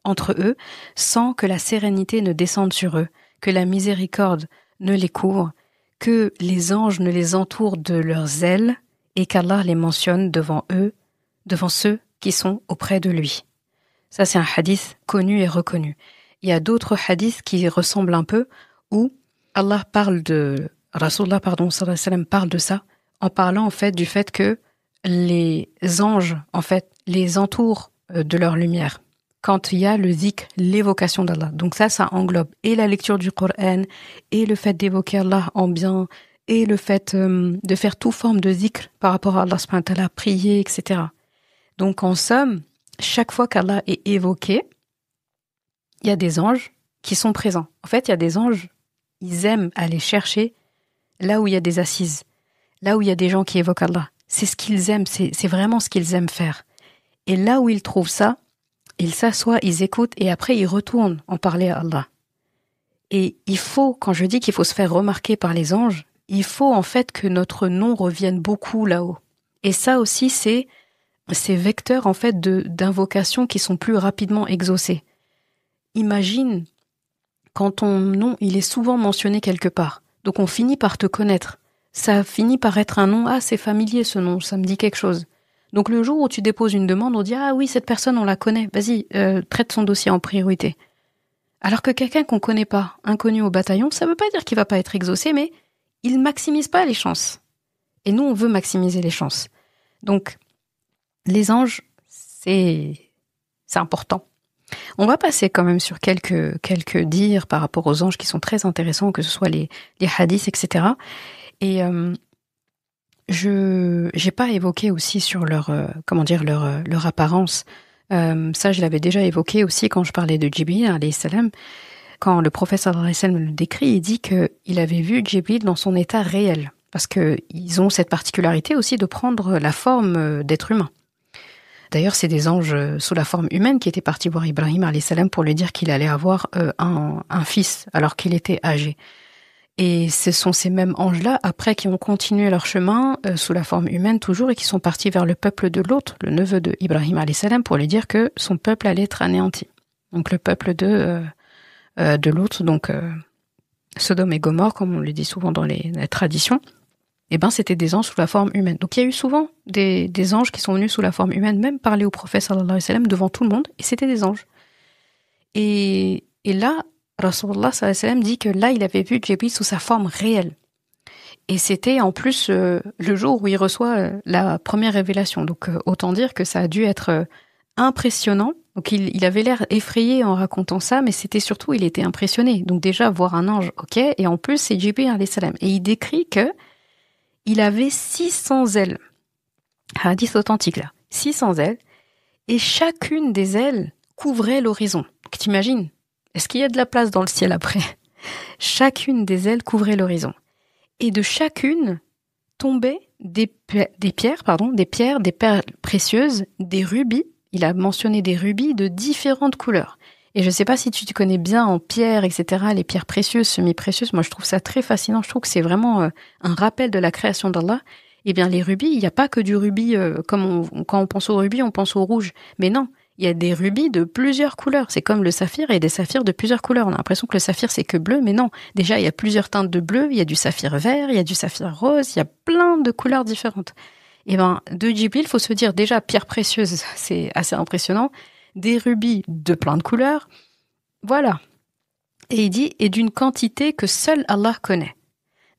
A: entre eux, sans que la sérénité ne descende sur eux, que la miséricorde ne les couvre, que les anges ne les entourent de leurs ailes et qu'Allah les mentionne devant eux, devant ceux qui sont auprès de lui. Ça, c'est un hadith connu et reconnu. Il y a d'autres hadiths qui ressemblent un peu où Allah parle Rasulullah, sallallahu alayhi wa sallam, parle de ça en parlant en fait du fait que les anges en fait les entourent de leur lumière. Quand il y a le zikr, l'évocation d'Allah. Donc ça englobe et la lecture du Coran, et le fait d'évoquer Allah en bien, et le fait de faire toute forme de zikr par rapport à Allah subhanahu wa ta'ala, prier, etc. Donc en somme, chaque fois qu'Allah est évoqué, il y a des anges qui sont présents. En fait, il y a des anges, ils aiment aller chercher là où il y a des assises, là où il y a des gens qui évoquent Allah. C'est ce qu'ils aiment, c'est vraiment ce qu'ils aiment faire. Et là où ils trouvent ça, ils s'assoient, ils écoutent et après ils retournent en parler à Allah. Et il faut, quand je dis qu'il faut se faire remarquer par les anges, il faut en fait que notre nom revienne beaucoup là-haut. Et ça aussi, c'est ces vecteurs en fait d'invocation qui sont plus rapidement exaucés. Imagine quand ton nom, il est souvent mentionné quelque part. Donc on finit par te connaître. Ça finit par être un nom, c'est familier ce nom, ça me dit quelque chose. Donc le jour où tu déposes une demande, on dit oui, cette personne, on la connaît, vas-y, traite son dossier en priorité. Alors que quelqu'un qu'on connaît pas, inconnu au bataillon, ça veut pas dire qu'il va pas être exaucé, mais il maximise pas les chances. Et nous, on veut maximiser les chances. Donc, les anges, c'est important. On va passer quand même sur quelques dires par rapport aux anges qui sont très intéressants, que ce soit les hadiths, etc. Et j'ai pas évoqué aussi sur leur apparence. Ça, je l'avais déjà évoqué aussi quand je parlais de Jibril alayhi salam. Quand le prophète sallallahu alayhi wa sallam le décrit, il dit qu'il avait vu Jibril dans son état réel. Parce qu'ils ont cette particularité aussi de prendre la forme d'être humain. D'ailleurs, c'est des anges sous la forme humaine qui étaient partis voir Ibrahim alayhi salam pour lui dire qu'il allait avoir un fils alors qu'il était âgé. Et ce sont ces mêmes anges-là, après, qui ont continué leur chemin sous la forme humaine toujours et qui sont partis vers le peuple de Lot, le neveu de Ibrahim alayhi salam, pour lui dire que son peuple allait être anéanti. Donc le peuple de Lot, donc Sodome et Gomorrhe, comme on le dit souvent dans les traditions, c'était des anges sous la forme humaine. Donc il y a eu souvent des anges qui sont venus sous la forme humaine, même parler au prophète sallallahu alayhi wa sallam devant tout le monde, et c'était des anges. Et là, Rasulullah sallallahu alayhi wa sallam dit que là, il avait vu Jibril sous sa forme réelle. Et c'était en plus le jour où il reçoit la première révélation. Donc autant dire que ça a dû être impressionnant. Donc il avait l'air effrayé en racontant ça, mais c'était surtout, il était impressionné. Donc déjà, voir un ange, ok, et en plus, c'est Jibril alayhi salam. Et il décrit que il avait 600 ailes. Hadith authentique là. 600 ailes. Et chacune des ailes couvrait l'horizon. Donc t'imagines, est-ce qu'il y a de la place dans le ciel après? Chacune des ailes couvrait l'horizon. Et de chacune tombaient des perles précieuses, des rubis. Il a mentionné des rubis de différentes couleurs. Et je ne sais pas si tu te connais bien en pierres, etc., les pierres précieuses, semi-précieuses. Moi, je trouve ça très fascinant. Je trouve que c'est vraiment un rappel de la création d'Allah. Eh bien, les rubis, il n'y a pas que du rubis, quand on pense au rubis, on pense au rouge. Mais non, il y a des rubis de plusieurs couleurs. C'est comme le saphir, il y a des saphirs de plusieurs couleurs. On a l'impression que le saphir, c'est que bleu, mais non. Déjà, il y a plusieurs teintes de bleu, il y a du saphir vert, il y a du saphir rose, il y a plein de couleurs différentes. Eh ben, de Jibril, il faut se dire, déjà, pierre précieuse, c'est assez impressionnant. Des rubis de plein de couleurs. Voilà. Et il dit, et d'une quantité que seul Allah connaît.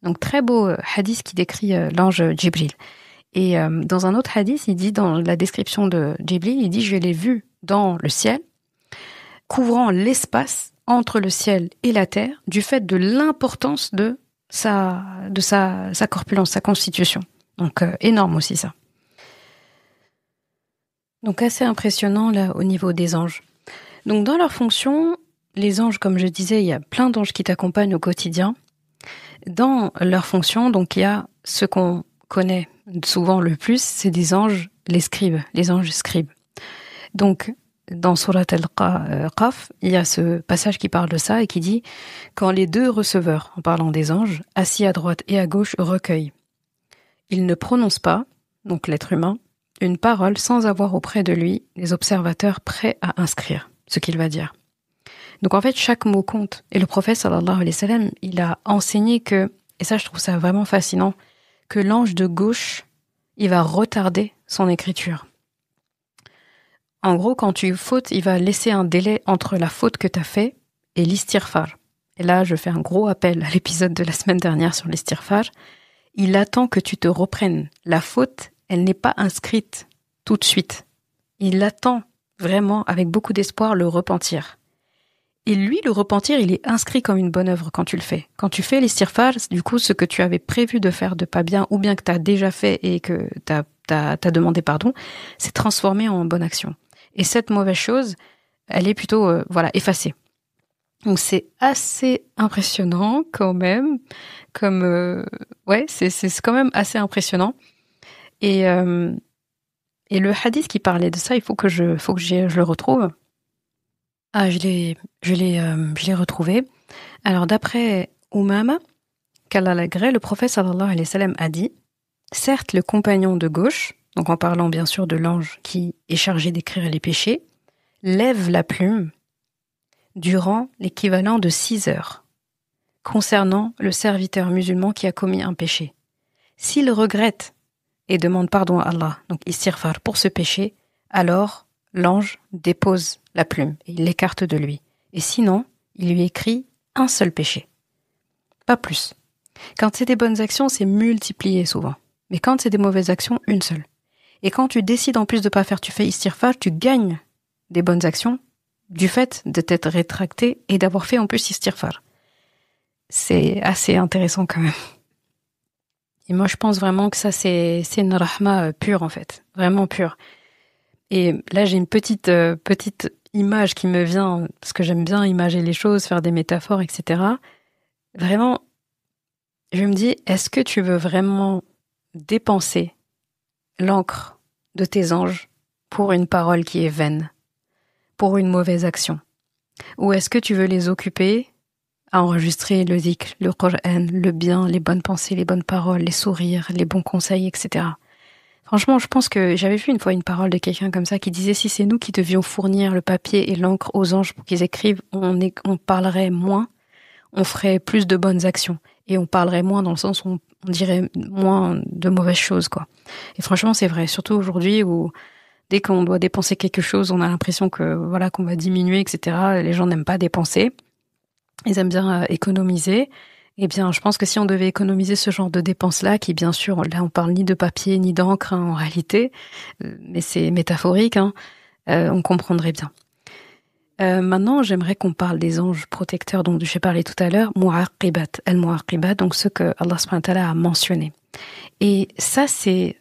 A: Donc, très beau hadith qui décrit l'ange Jibril. Et dans un autre hadith, il dit, dans la description de Jibril, il dit, je l'ai vu dans le ciel, couvrant l'espace entre le ciel et la terre, du fait de l'importance de sa corpulence, sa constitution. Donc, énorme aussi, ça. Donc, assez impressionnant, là, au niveau des anges. Donc, dans leur fonction, les anges, comme je disais, il y a plein d'anges qui t'accompagnent au quotidien. Dans leur fonction, donc, il y a ce qu'on connaît souvent le plus, c'est des anges, les scribes, les anges scribes. Donc, dans Surat al-Qaf, il y a ce passage qui parle de ça et qui dit « Quand les deux receveurs, en parlant des anges, assis à droite et à gauche, recueillent, ils ne prononcent pas, donc l'être humain, une parole sans avoir auprès de lui les observateurs prêts à inscrire ce qu'il va dire. » Donc en fait, chaque mot compte. Et le prophète, sallallahu alayhi wa sallam, il a enseigné que, et ça je trouve ça vraiment fascinant, que l'ange de gauche, il va retarder son écriture. En gros, quand tu fautes, il va laisser un délai entre la faute que tu as fait et l'istighfar. Et là, je fais un gros appel à l'épisode de la semaine dernière sur l'istighfar. Il attend que tu te reprennes. La faute, elle n'est pas inscrite tout de suite. Il attend vraiment, avec beaucoup d'espoir, le repentir. Et lui, le repentir, il est inscrit comme une bonne œuvre quand tu le fais. Quand tu fais l'istighfar, du coup, ce que tu avais prévu de faire de pas bien, ou bien que tu as déjà fait et que t'as demandé pardon, c'est transformé en bonne action. Et cette mauvaise chose, elle est plutôt, effacée. Donc c'est assez impressionnant quand même, comme, c'est quand même assez impressionnant. Et le hadith qui parlait de ça, il faut que je le retrouve. Ah, je l'ai retrouvé. Alors, d'après Umama, qu'Allah l'agrée, le prophète sallallahu alayhi wa sallam a dit, certes, le compagnon de gauche, donc en parlant bien sûr de l'ange qui est chargé d'écrire les péchés, lève la plume durant l'équivalent de 6 heures, concernant le serviteur musulman qui a commis un péché. S'il regrette et demande pardon à Allah, donc istighfar pour ce péché, alors l'ange dépose la plume et il l'écarte de lui. Et sinon, il lui écrit un seul péché. Pas plus. Quand c'est des bonnes actions, c'est multiplié souvent. Mais quand c'est des mauvaises actions, une seule. Et quand tu décides en plus de pas faire, tu fais istighfar, tu gagnes des bonnes actions du fait de t'être rétracté et d'avoir fait en plus istighfar. C'est assez intéressant quand même. Et moi, je pense vraiment que ça, c'est une rahma pure en fait. Vraiment pure. Et là, j'ai une petite image qui me vient, parce que j'aime bien imager les choses, faire des métaphores, etc. Vraiment, je me dis, est-ce que tu veux vraiment dépenser l'encre de tes anges pour une parole qui est vaine, pour une mauvaise action? Ou est-ce que tu veux les occuper à enregistrer le dhikr, le Qur'an, le bien, les bonnes pensées, les bonnes paroles, les sourires, les bons conseils, etc. Franchement, je pense que j'avais vu une fois une parole de quelqu'un comme ça qui disait si c'est nous qui devions fournir le papier et l'encre aux anges pour qu'ils écrivent, on parlerait moins, on ferait plus de bonnes actions. Et on parlerait moins dans le sens où on dirait moins de mauvaises choses, quoi. Et franchement, c'est vrai. Surtout aujourd'hui où dès qu'on doit dépenser quelque chose, on a l'impression que, voilà, qu'on va diminuer, etc. Les gens n'aiment pas dépenser. Ils aiment bien économiser. Eh bien, je pense que si on devait économiser ce genre de dépenses-là, qui bien sûr, là on parle ni de papier ni d'encre en réalité, mais c'est métaphorique, on comprendrait bien. Maintenant, j'aimerais qu'on parle des anges protecteurs dont j'ai parlé tout à l'heure, mu'aqibat, al-mu'aqibat, donc ceux que Allah subhanahu wa ta'ala a mentionnés. Et ça, c'est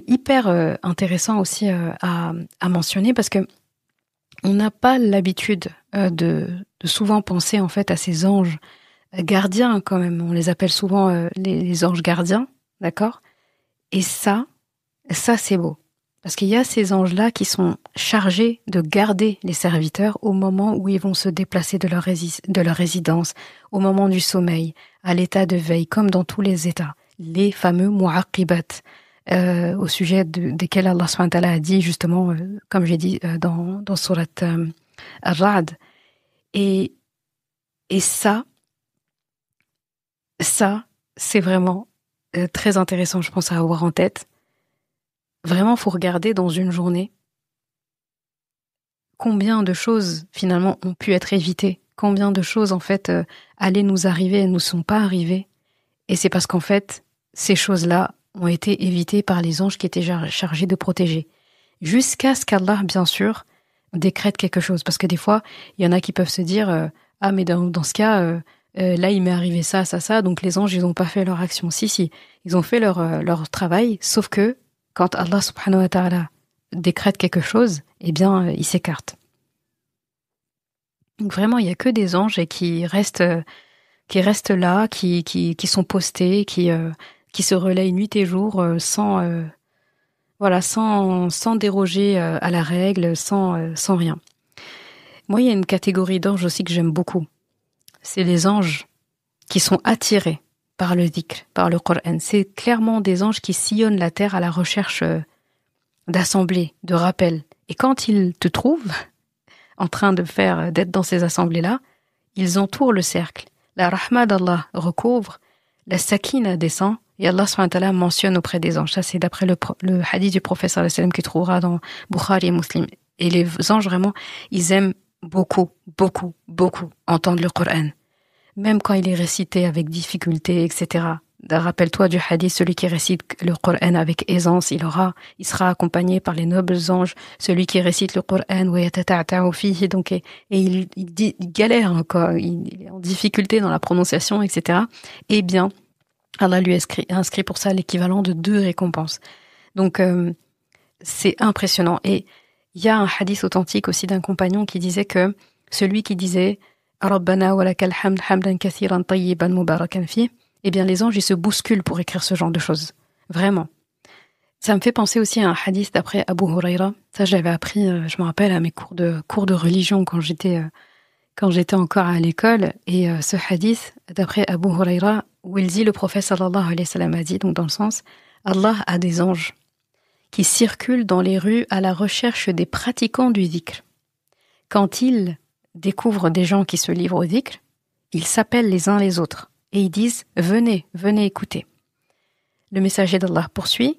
A: hyper intéressant aussi à mentionner parce que on n'a pas l'habitude de souvent penser en fait à ces anges gardiens quand même. On les appelle souvent les anges gardiens, d'accord? Et ça c'est beau. Parce qu'il y a ces anges-là qui sont chargés de garder les serviteurs au moment où ils vont se déplacer de leur résidence, au moment du sommeil, à l'état de veille, comme dans tous les états. Les fameux mu'aqibat, au sujet desquels Allah subhanahu wa ta'ala a dit justement, comme j'ai dit dans Surat Ar-Ra'd. Et ça, c'est vraiment très intéressant, je pense, à avoir en tête. Vraiment, faut regarder dans une journée combien de choses finalement ont pu être évitées, combien de choses en fait allaient nous arriver et ne nous sont pas arrivées. Et c'est parce qu'en fait, ces choses-là ont été évitées par les anges qui étaient chargés de protéger. Jusqu'à ce qu'Allah, bien sûr, décrète quelque chose. Parce que des fois, il y en a qui peuvent se dire ah mais dans ce cas, là il m'est arrivé ça, donc les anges ils n'ont pas fait leur action. Si, ils ont fait leur travail, sauf que quand Allah subhanahu wa ta'ala décrète quelque chose, eh bien, il s'écarte. Donc vraiment, il n'y a que des anges et qui restent là, qui sont postés, qui se relayent nuit et jour sans déroger à la règle, sans rien. Moi, il y a une catégorie d'anges aussi que j'aime beaucoup. C'est les anges qui sont attirés par le dhikr, par le Coran. C'est clairement des anges qui sillonnent la terre à la recherche d'assemblées, de rappels. Et quand ils te trouvent en train d'être dans ces assemblées-là, ils entourent le cercle. La rahma d'Allah recouvre, la sakina descend, et Allah subhanahu wa ta'ala mentionne auprès des anges. Ça, c'est d'après le hadith du prophète sallallahu alayhi wa sallam qui trouvera dans Bukhari et Muslim. Et les anges, vraiment, ils aiment beaucoup, beaucoup, beaucoup entendre le Coran. Même quand il est récité avec difficulté, etc. Rappelle-toi du hadith, celui qui récite le Coran avec aisance, il sera accompagné par les nobles anges. Celui qui récite le Coran, donc, et il galère encore, il est en difficulté dans la prononciation, etc. Eh bien, Allah lui a inscrit pour ça l'équivalent de 2 récompenses. Donc, c'est impressionnant. Et il y a un hadith authentique aussi d'un compagnon qui disait que celui qui disait Rabbana wa lakal hamd hamdan kathiran tayyiban mubarakan fi, eh bien les anges ils se bousculent pour écrire ce genre de choses. Vraiment. Ça me fait penser aussi à un hadith d'après Abu Huraira. Ça j'avais appris, je me rappelle à mes cours de religion quand j'étais encore à l'école, et ce hadith d'après Abu Huraira où il dit, le prophète sallallahu alayhi wa sallam a dit, donc dans le sens, Allah a des anges qui circulent dans les rues à la recherche des pratiquants du dhikr. Quand ils découvrent des gens qui se livrent au dhikr, ils s'appellent les uns les autres et ils disent « Venez écouter ». Le messager d'Allah poursuit,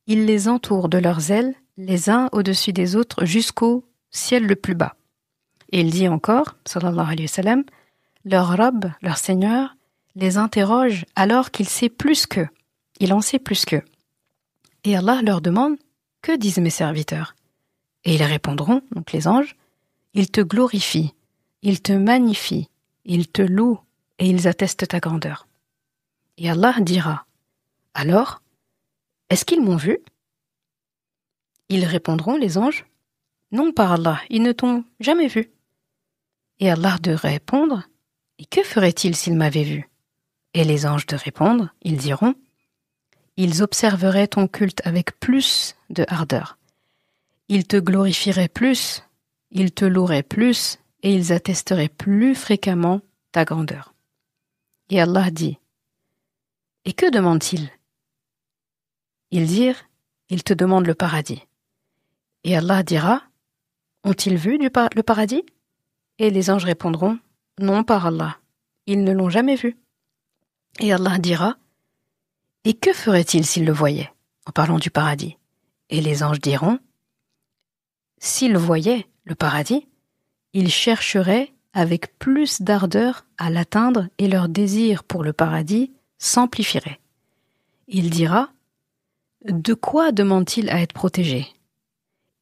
A: il les entoure de leurs ailes, les uns au-dessus des autres, jusqu'au ciel le plus bas. Et il dit encore, sallallahu alayhi wa sallam, leur Rabb, leur Seigneur, les interroge alors qu'il sait plus qu'eux. Il en sait plus qu'eux. Et Allah leur demande, que disent mes serviteurs? Et ils répondront, donc les anges, ils te glorifient, ils te magnifient, ils te louent et ils attestent ta grandeur. Et Allah dira, alors, est-ce qu'ils m'ont vu? Ils répondront, les anges, non par Allah, ils ne t'ont jamais vu. Et Allah de répondre, et que ferait-il s'ils m'avaient vu? Et les anges de répondre, ils diront, ils observeraient ton culte avec plus de ardeur. Ils te glorifieraient plus, ils te loueraient plus, et ils attesteraient plus fréquemment ta grandeur. Et Allah dit, et que demandent-ils? Ils dirent, ils te demandent le paradis. Et Allah dira, ont-ils vu le paradis? Et les anges répondront, non par Allah, ils ne l'ont jamais vu. Et Allah dira, et que ferait-il s'ils le voyaient, en parlant du paradis? Et les anges diront, s'ils voyaient le paradis, ils chercheraient avec plus d'ardeur à l'atteindre et leur désir pour le paradis s'amplifierait. Il dira « De quoi demandent-ils à être protégés ?»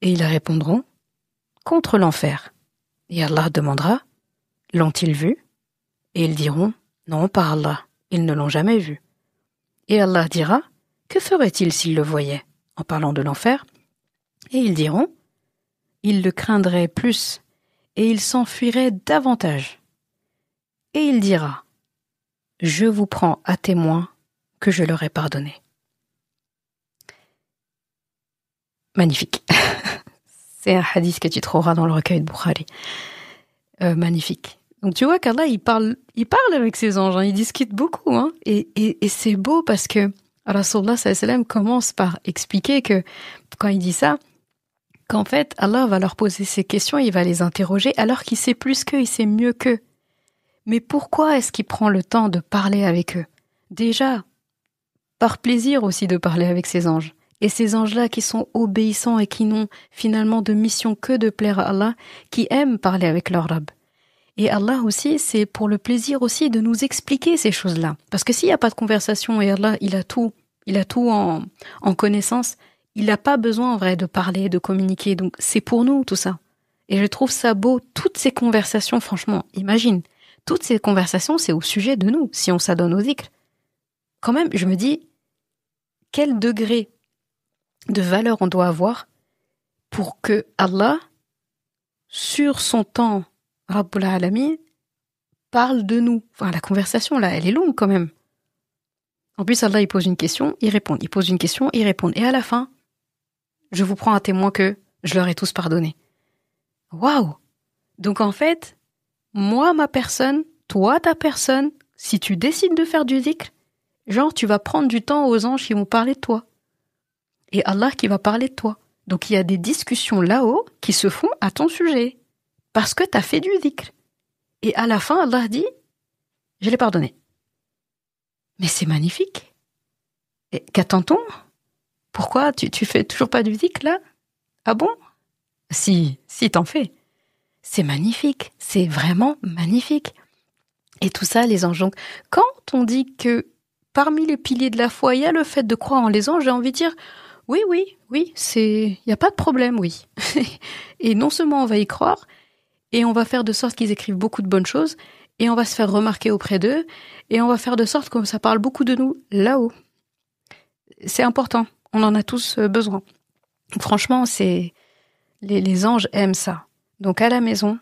A: Et ils répondront « Contre l'enfer. » Et Allah demandera « L'ont-ils vu ?» Et ils diront « Non, par Allah, ils ne l'ont jamais vu. » Et Allah dira « Que feraient-ils s'ils le voyaient ?» en parlant de l'enfer. Et ils diront « Ils le craindraient plus et ils s'enfuiraient davantage. » Et il dira « Je vous prends à témoin que je leur ai pardonné. » Magnifique. C'est un hadith que tu trouveras dans le recueil de Bukhari. Magnifique. Donc tu vois qu'Allah, il parle avec ses anges, hein, il discute beaucoup. Hein, et c'est beau parce que Rasulullah sallallahu alayhi wa sallam commence par expliquer que, quand il dit ça, qu'en fait, Allah va leur poser ces questions, il va les interroger, alors qu'il sait plus qu'eux, il sait mieux qu'eux. Mais pourquoi est-ce qu'il prend le temps de parler avec eux ? Déjà, par plaisir aussi de parler avec ces anges. Et ces anges-là qui sont obéissants et qui n'ont finalement de mission que de plaire à Allah, qui aiment parler avec leur Rabb. Et Allah aussi, c'est pour le plaisir aussi de nous expliquer ces choses-là. Parce que s'il n'y a pas de conversation et Allah, il a tout en connaissance, il n'a pas besoin en vrai de parler, de communiquer. Donc c'est pour nous tout ça. Et je trouve ça beau, toutes ces conversations, franchement, imagine, toutes ces conversations, c'est au sujet de nous, si on s'adonne au dhikr. Quand même, je me dis, quel degré de valeur on doit avoir pour que Allah, sur son temps, Rabbul Alamin, parle de nous. Enfin, la conversation, là, elle est longue quand même. En plus, Allah, il pose une question, il répond. Il pose une question, il répond. Et à la fin, je vous prends à témoin que je leur ai tous pardonné. Waouh! Donc en fait, moi, ma personne, toi, ta personne, si tu décides de faire du dhikr, genre, tu vas prendre du temps aux anges qui vont parler de toi. Et Allah qui va parler de toi. Donc il y a des discussions là-haut qui se font à ton sujet. Parce que tu as fait du dhikr. Et à la fin, Allah dit, je l'ai pardonné. Mais c'est magnifique. Et qu'attend-on ? Pourquoi tu fais toujours pas du dhikr là ? Ah bon ? Si t'en fais. C'est magnifique. C'est vraiment magnifique. Et tout ça, les anges. Donc, quand on dit que parmi les piliers de la foi, il y a le fait de croire en les anges, j'ai envie de dire, oui, il n'y a pas de problème, oui. Et non seulement on va y croire, et on va faire de sorte qu'ils écrivent beaucoup de bonnes choses, et on va se faire remarquer auprès d'eux, et on va faire de sorte que ça parle beaucoup de nous là-haut. C'est important, on en a tous besoin. Franchement, les anges aiment ça. Donc à la maison,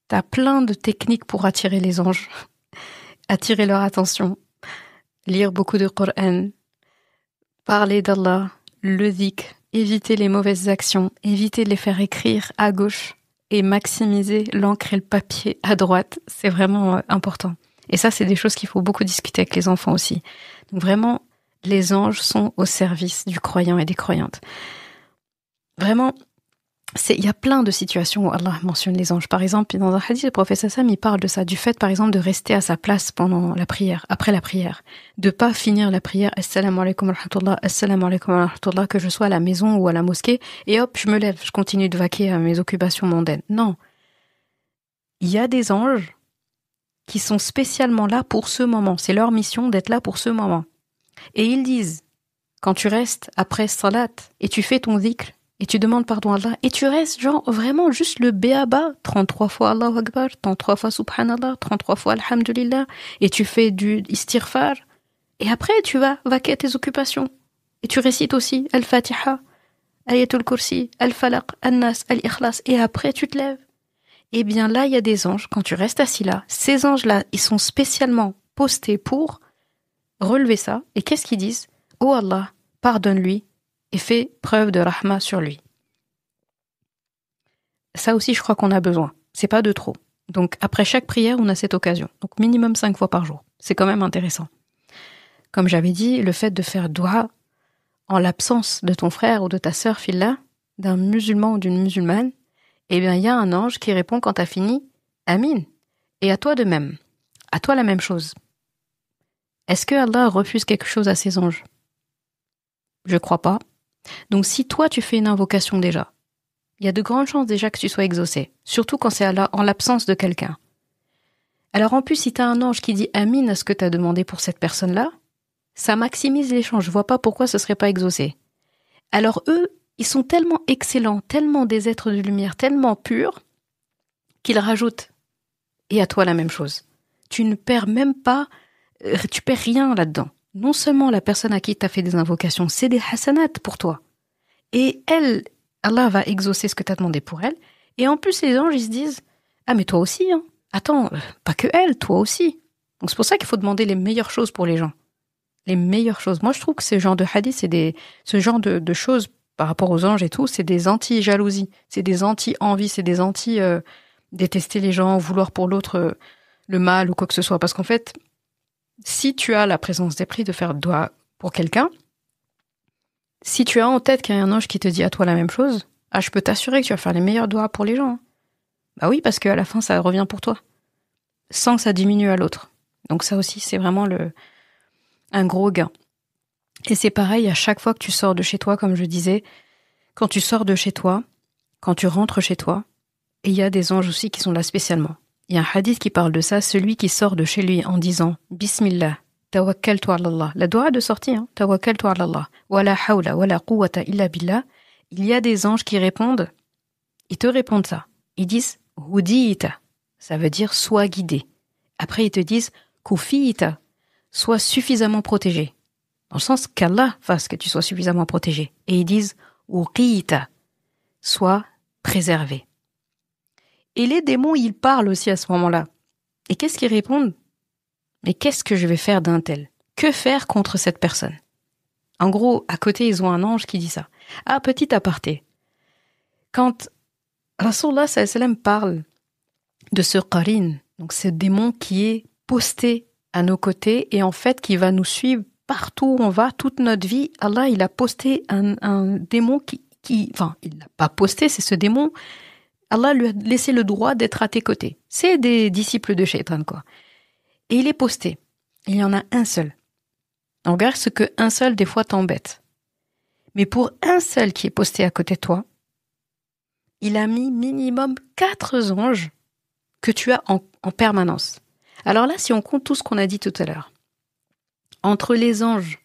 A: t'as plein de techniques pour attirer les anges, attirer leur attention, lire beaucoup de Coran, parler d'Allah, le dhikr, éviter les mauvaises actions, éviter de les faire écrire à gauche et maximiser l'encre et le papier à droite. C'est vraiment important. Et ça, c'est des choses qu'il faut beaucoup discuter avec les enfants aussi. Donc vraiment, les anges sont au service du croyant et des croyantes. Vraiment, il y a plein de situations où Allah mentionne les anges. Par exemple, dans un hadith, le prophète Sassam, il parle de ça, du fait, par exemple, de rester à sa place pendant la prière, après la prière. De pas finir la prière, assalamu alaikum wa rahmatullah, assalamu alaikum wa rahmatullah, que je sois à la maison ou à la mosquée, et hop, je me lève, je continue de vaquer à mes occupations mondaines. Non. Il y a des anges qui sont spécialement là pour ce moment. C'est leur mission d'être là pour ce moment. Et ils disent, quand tu restes après salat, et tu fais ton dhikr, et tu demandes pardon à Allah, et tu restes genre vraiment juste le béaba, 33 fois Allahu Akbar, 33 fois Subhanallah, 33 fois Alhamdulillah, et tu fais du istighfar, et après tu vas vaquer à tes occupations. Et tu récites aussi Al-Fatiha, Ayatul Kursi, Al-Falaq, Al-Nas, Al-Ikhlas, et après tu te lèves. Eh bien là, il y a des anges, quand tu restes assis là, ces anges-là, ils sont spécialement postés pour relever ça, et qu'est-ce qu'ils disent ? Oh Allah, pardonne-lui, et fait preuve de rahma sur lui. Ça aussi, je crois qu'on a besoin. C'est pas de trop. Donc, après chaque prière, on a cette occasion. Donc, minimum 5 fois par jour. C'est quand même intéressant. Comme j'avais dit, le fait de faire dua en l'absence de ton frère ou de ta sœur fillah, d'un musulman ou d'une musulmane, eh bien, il y a un ange qui répond quand t'as fini, Amin. Et à toi de même. À toi la même chose. Est-ce que Allah refuse quelque chose à ses anges ? Je crois pas. Donc si toi tu fais une invocation déjà, il y a de grandes chances déjà que tu sois exaucé, surtout quand c'est en l'absence de quelqu'un. Alors en plus, si tu as un ange qui dit Amin à ce que tu as demandé pour cette personne-là, ça maximise l'échange. Je vois pas pourquoi ce serait pas exaucé. Alors eux, ils sont tellement excellents, tellement des êtres de lumière, tellement purs, qu'ils rajoutent. Et à toi la même chose. Tu ne perds même pas, tu perds rien là-dedans. Non seulement la personne à qui tu as fait des invocations, c'est des hasanat pour toi. Et elle, Allah va exaucer ce que tu as demandé pour elle. Et en plus, les anges, ils se disent, ah mais toi aussi, hein. Attends, pas que elle, toi aussi. Donc c'est pour ça qu'il faut demander les meilleures choses pour les gens. Les meilleures choses. Moi, je trouve que ce genre de hadith, ce genre de choses par rapport aux anges et tout, c'est des anti-jalousie, c'est des anti-envie, c'est des anti-détester les gens, vouloir pour l'autre le mal ou quoi que ce soit. Parce qu'en fait, si tu as la présence d'esprit de faire doigt pour quelqu'un, si tu as en tête qu'il y a un ange qui te dit à toi la même chose, je peux t'assurer que tu vas faire les meilleurs doigts pour les gens. Hein. Bah oui, parce qu'à la fin, ça revient pour toi. Sans que ça diminue à l'autre. Donc ça aussi, c'est vraiment un gros gain. Et c'est pareil à chaque fois que tu sors de chez toi, comme je disais, quand tu sors de chez toi, quand tu rentres chez toi, et il y a des anges aussi qui sont là spécialement. Il y a un hadith qui parle de ça, celui qui sort de chez lui en disant « Bismillah, tawakkaltu ala Allah ». La doua de sortie, hein, « Tawakkaltu ala Allah, wa la hawla wa la quwwata illa billah ». Il y a des anges qui répondent, ils te répondent ça. Ils disent « Hudiyita », ça veut dire « sois guidé ». Après, ils te disent « Kufiyita », sois suffisamment protégé. Dans le sens qu'Allah fasse que tu sois suffisamment protégé. Et ils disent « Uqiyita », sois préservé. Et les démons, ils parlent aussi à ce moment-là. Et qu'est-ce qu'ils répondent ? Mais qu'est-ce que je vais faire d'un tel ? Que faire contre cette personne ? En gros, à côté, ils ont un ange qui dit ça. Ah, petit aparté. Quand Rasulullah sallallahu alayhi wa sallam parle de ce qarin, donc ce démon qui est posté à nos côtés et en fait qui va nous suivre partout où on va, toute notre vie, Allah, il a posté un démon enfin, il l'a pas posté, c'est ce démon, Allah lui a laissé le droit d'être à tes côtés. C'est des disciples de Shaitan, quoi. Et il est posté. Il y en a un seul. On regarde ce que un seul, des fois, t'embête. Mais pour un seul qui est posté à côté de toi, il a mis minimum 4 anges que tu as en permanence. Alors là, si on compte tout ce qu'on a dit tout à l'heure, entre les anges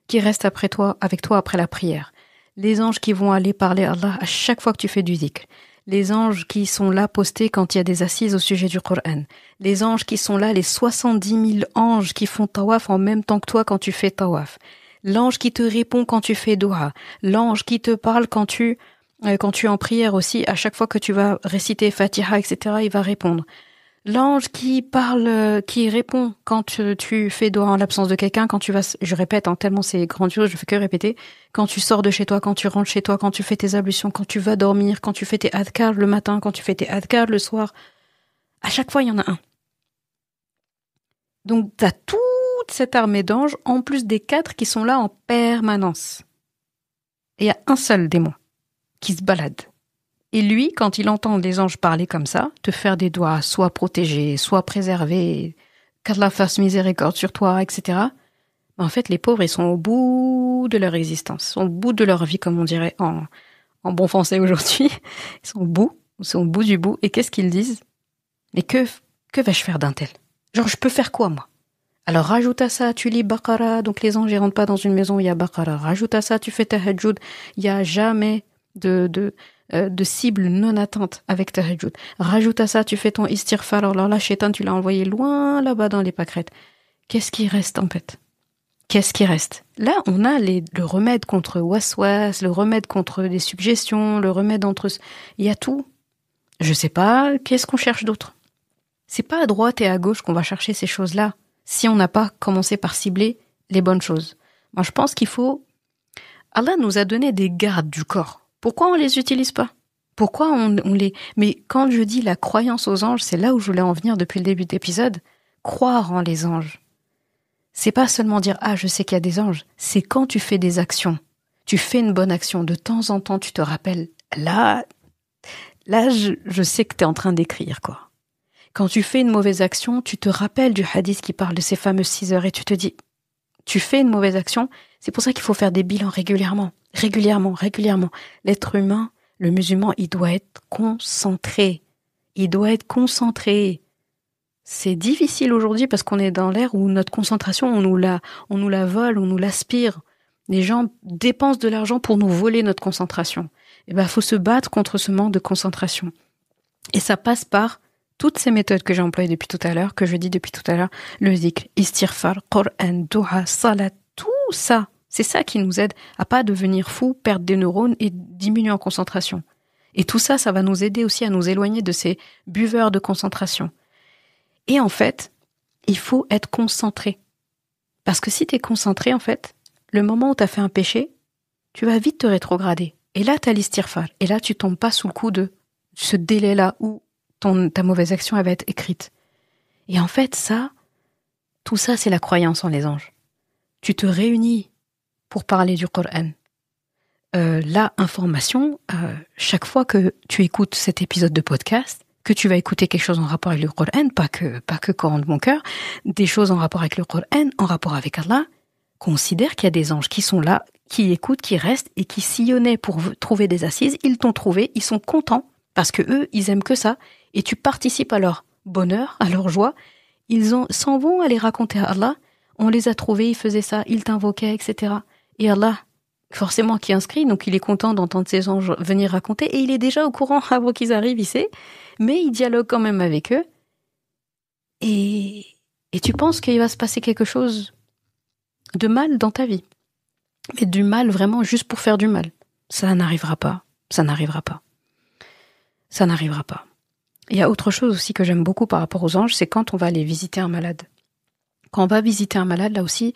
A: qui restent avec toi après la prière, les anges qui vont aller parler à Allah à chaque fois que tu fais du dhikr, les anges qui sont là postés quand il y a des assises au sujet du Coran, les anges qui sont là, les 70 000 anges qui font tawaf en même temps que toi quand tu fais tawaf, l'ange qui te répond quand tu fais doha, l'ange qui te parle quand tu es en prière aussi, à chaque fois que tu vas réciter Fatiha, etc., il va répondre. L'ange qui parle, qui répond quand tu fais doha en l'absence de quelqu'un, quand tu vas, je répète, hein, tellement c'est grandiose, je fais que répéter, quand tu sors de chez toi, quand tu rentres chez toi, quand tu fais tes ablutions, quand tu vas dormir, quand tu fais tes adhkar le matin, quand tu fais tes adhkar le soir, à chaque fois il y en a un. Donc t'as toute cette armée d'anges, en plus des 4 qui sont là en permanence. Et il y a un seul démon qui se balade. Et lui, quand il entend les anges parler comme ça, te faire des doigts, soit protégé, soit préservé, qu'Allah fasse miséricorde sur toi, etc. En fait, les pauvres, ils sont au bout de leur existence, ils sont au bout de leur vie, comme on dirait en bon français aujourd'hui. Ils sont au bout du bout. Et qu'est-ce qu'ils disent ? Mais que vais-je faire d'un tel ? Genre, je peux faire quoi, moi ? Alors, rajoute à ça, tu lis Baqara, donc les anges, ils rentrent pas dans une maison où il y a Baqara. Rajoute à ça, tu fais tahajjud, il y a jamais de cible non atteinte avec tahajjud. Rajoute à ça, tu fais ton istighfar. Alors là, Shaitan, tu l'as envoyé loin là-bas dans les pâquerettes. Qu'est-ce qui reste en fait ? Qu'est-ce qui reste ? Là, on a le remède contre waswas, le remède contre des suggestions, le remède entre... Il y a tout. Je sais pas, qu'est-ce qu'on cherche d'autre ? C'est pas à droite et à gauche qu'on va chercher ces choses-là, si on n'a pas commencé par cibler les bonnes choses. Moi, je pense qu'il faut... Allah nous a donné des gardes du corps. Pourquoi on les utilise pas ? Pourquoi on les... Mais quand je dis la croyance aux anges, c'est là où je voulais en venir depuis le début de l'épisode. Croire en les anges. C'est pas seulement dire « Ah, je sais qu'il y a des anges ». C'est quand tu fais des actions. Tu fais une bonne action. De temps en temps, tu te rappelles. Là, je sais que tu es en train d'écrire, quoi. Quand tu fais une mauvaise action, tu te rappelles du hadith qui parle de ces fameuses 6 heures et tu te dis « Tu fais une mauvaise action ». C'est pour ça qu'il faut faire des bilans régulièrement. L'être humain, le musulman, il doit être concentré. C'est difficile aujourd'hui parce qu'on est dans l'ère où notre concentration, on nous la vole, on nous l'aspire. Les gens dépensent de l'argent pour nous voler notre concentration. Et ben, faut se battre contre ce manque de concentration. Et ça passe par toutes ces méthodes que j'ai employées depuis tout à l'heure, que je dis depuis tout à l'heure, le zikr, istighfar, Qur'an, dua, salat, tout ça. C'est ça qui nous aide à pas devenir fou, perdre des neurones et diminuer en concentration. Et tout ça, ça va nous aider aussi à nous éloigner de ces buveurs de concentration. Et en fait, il faut être concentré. Parce que si tu es concentré, en fait, le moment où tu as fait un péché, tu vas vite te rétrograder. Et là, tu as l'istighfar. Et là, tu tombes pas sous le coup de ce délai-là où ta mauvaise action elle va être écrite. Et en fait, tout ça, c'est la croyance en les anges. Tu te réunis pour parler du Coran. Là, information, chaque fois que tu écoutes cet épisode de podcast, que tu vas écouter quelque chose en rapport avec le Coran, pas que Coran de mon cœur, des choses en rapport avec le Coran, en rapport avec Allah, considère qu'il y a des anges qui sont là, qui écoutent, qui restent et qui sillonnaient pour trouver des assises. Ils t'ont trouvé, ils sont contents parce que eux, ils aiment que ça et tu participes à leur bonheur, à leur joie. Ils s'en vont aller raconter à Allah. On les a trouvés, ils faisaient ça, ils t'invoquaient, etc. Et Allah, forcément, qui inscrit, donc il est content d'entendre ces anges venir raconter et il est déjà au courant avant qu'ils arrivent, il sait. Mais il dialogue quand même avec eux. Et tu penses qu'il va se passer quelque chose de mal dans ta vie. Mais du mal vraiment juste pour faire du mal. Ça n'arrivera pas. Ça n'arrivera pas. Ça n'arrivera pas. Il y a autre chose aussi que j'aime beaucoup par rapport aux anges, c'est quand on va aller visiter un malade. Quand on va visiter un malade, là aussi,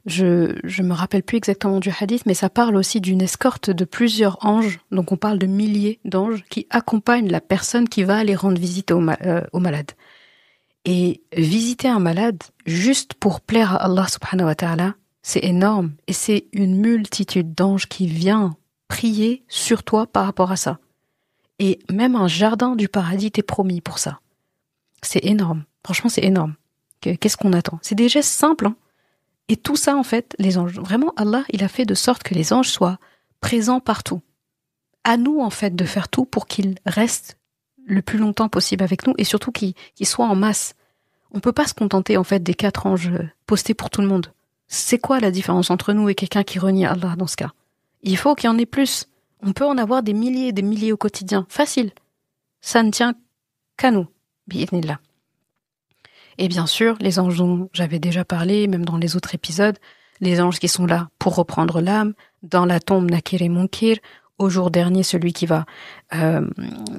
A: je me rappelle plus exactement du hadith, mais ça parle aussi d'une escorte de plusieurs anges. Donc on parle de milliers d'anges qui accompagnent la personne qui va aller rendre visite au malade. Et visiter un malade juste pour plaire à Allah subhanahu wa ta'ala, c'est énorme. Et c'est une multitude d'anges qui vient prier sur toi par rapport à ça. Et même un jardin du paradis t'est promis pour ça. C'est énorme. Franchement, c'est énorme. Qu'est-ce qu'on attend? C'est des gestes simples, hein. Et tout ça, en fait, les anges, vraiment, Allah, il a fait de sorte que les anges soient présents partout. À nous, en fait, de faire tout pour qu'ils restent le plus longtemps possible avec nous et surtout qu'ils soient en masse. On peut pas se contenter, en fait, des 4 anges postés pour tout le monde. C'est quoi la différence entre nous et quelqu'un qui renie Allah dans ce cas? Il faut qu'il y en ait plus. On peut en avoir des milliers au quotidien. Facile. Ça ne tient qu'à nous. Bi'idhnillah. Et bien sûr, les anges dont j'avais déjà parlé, même dans les autres épisodes, les anges qui sont là pour reprendre l'âme, dans la tombe Nakir et Munkir, au jour dernier, celui qui va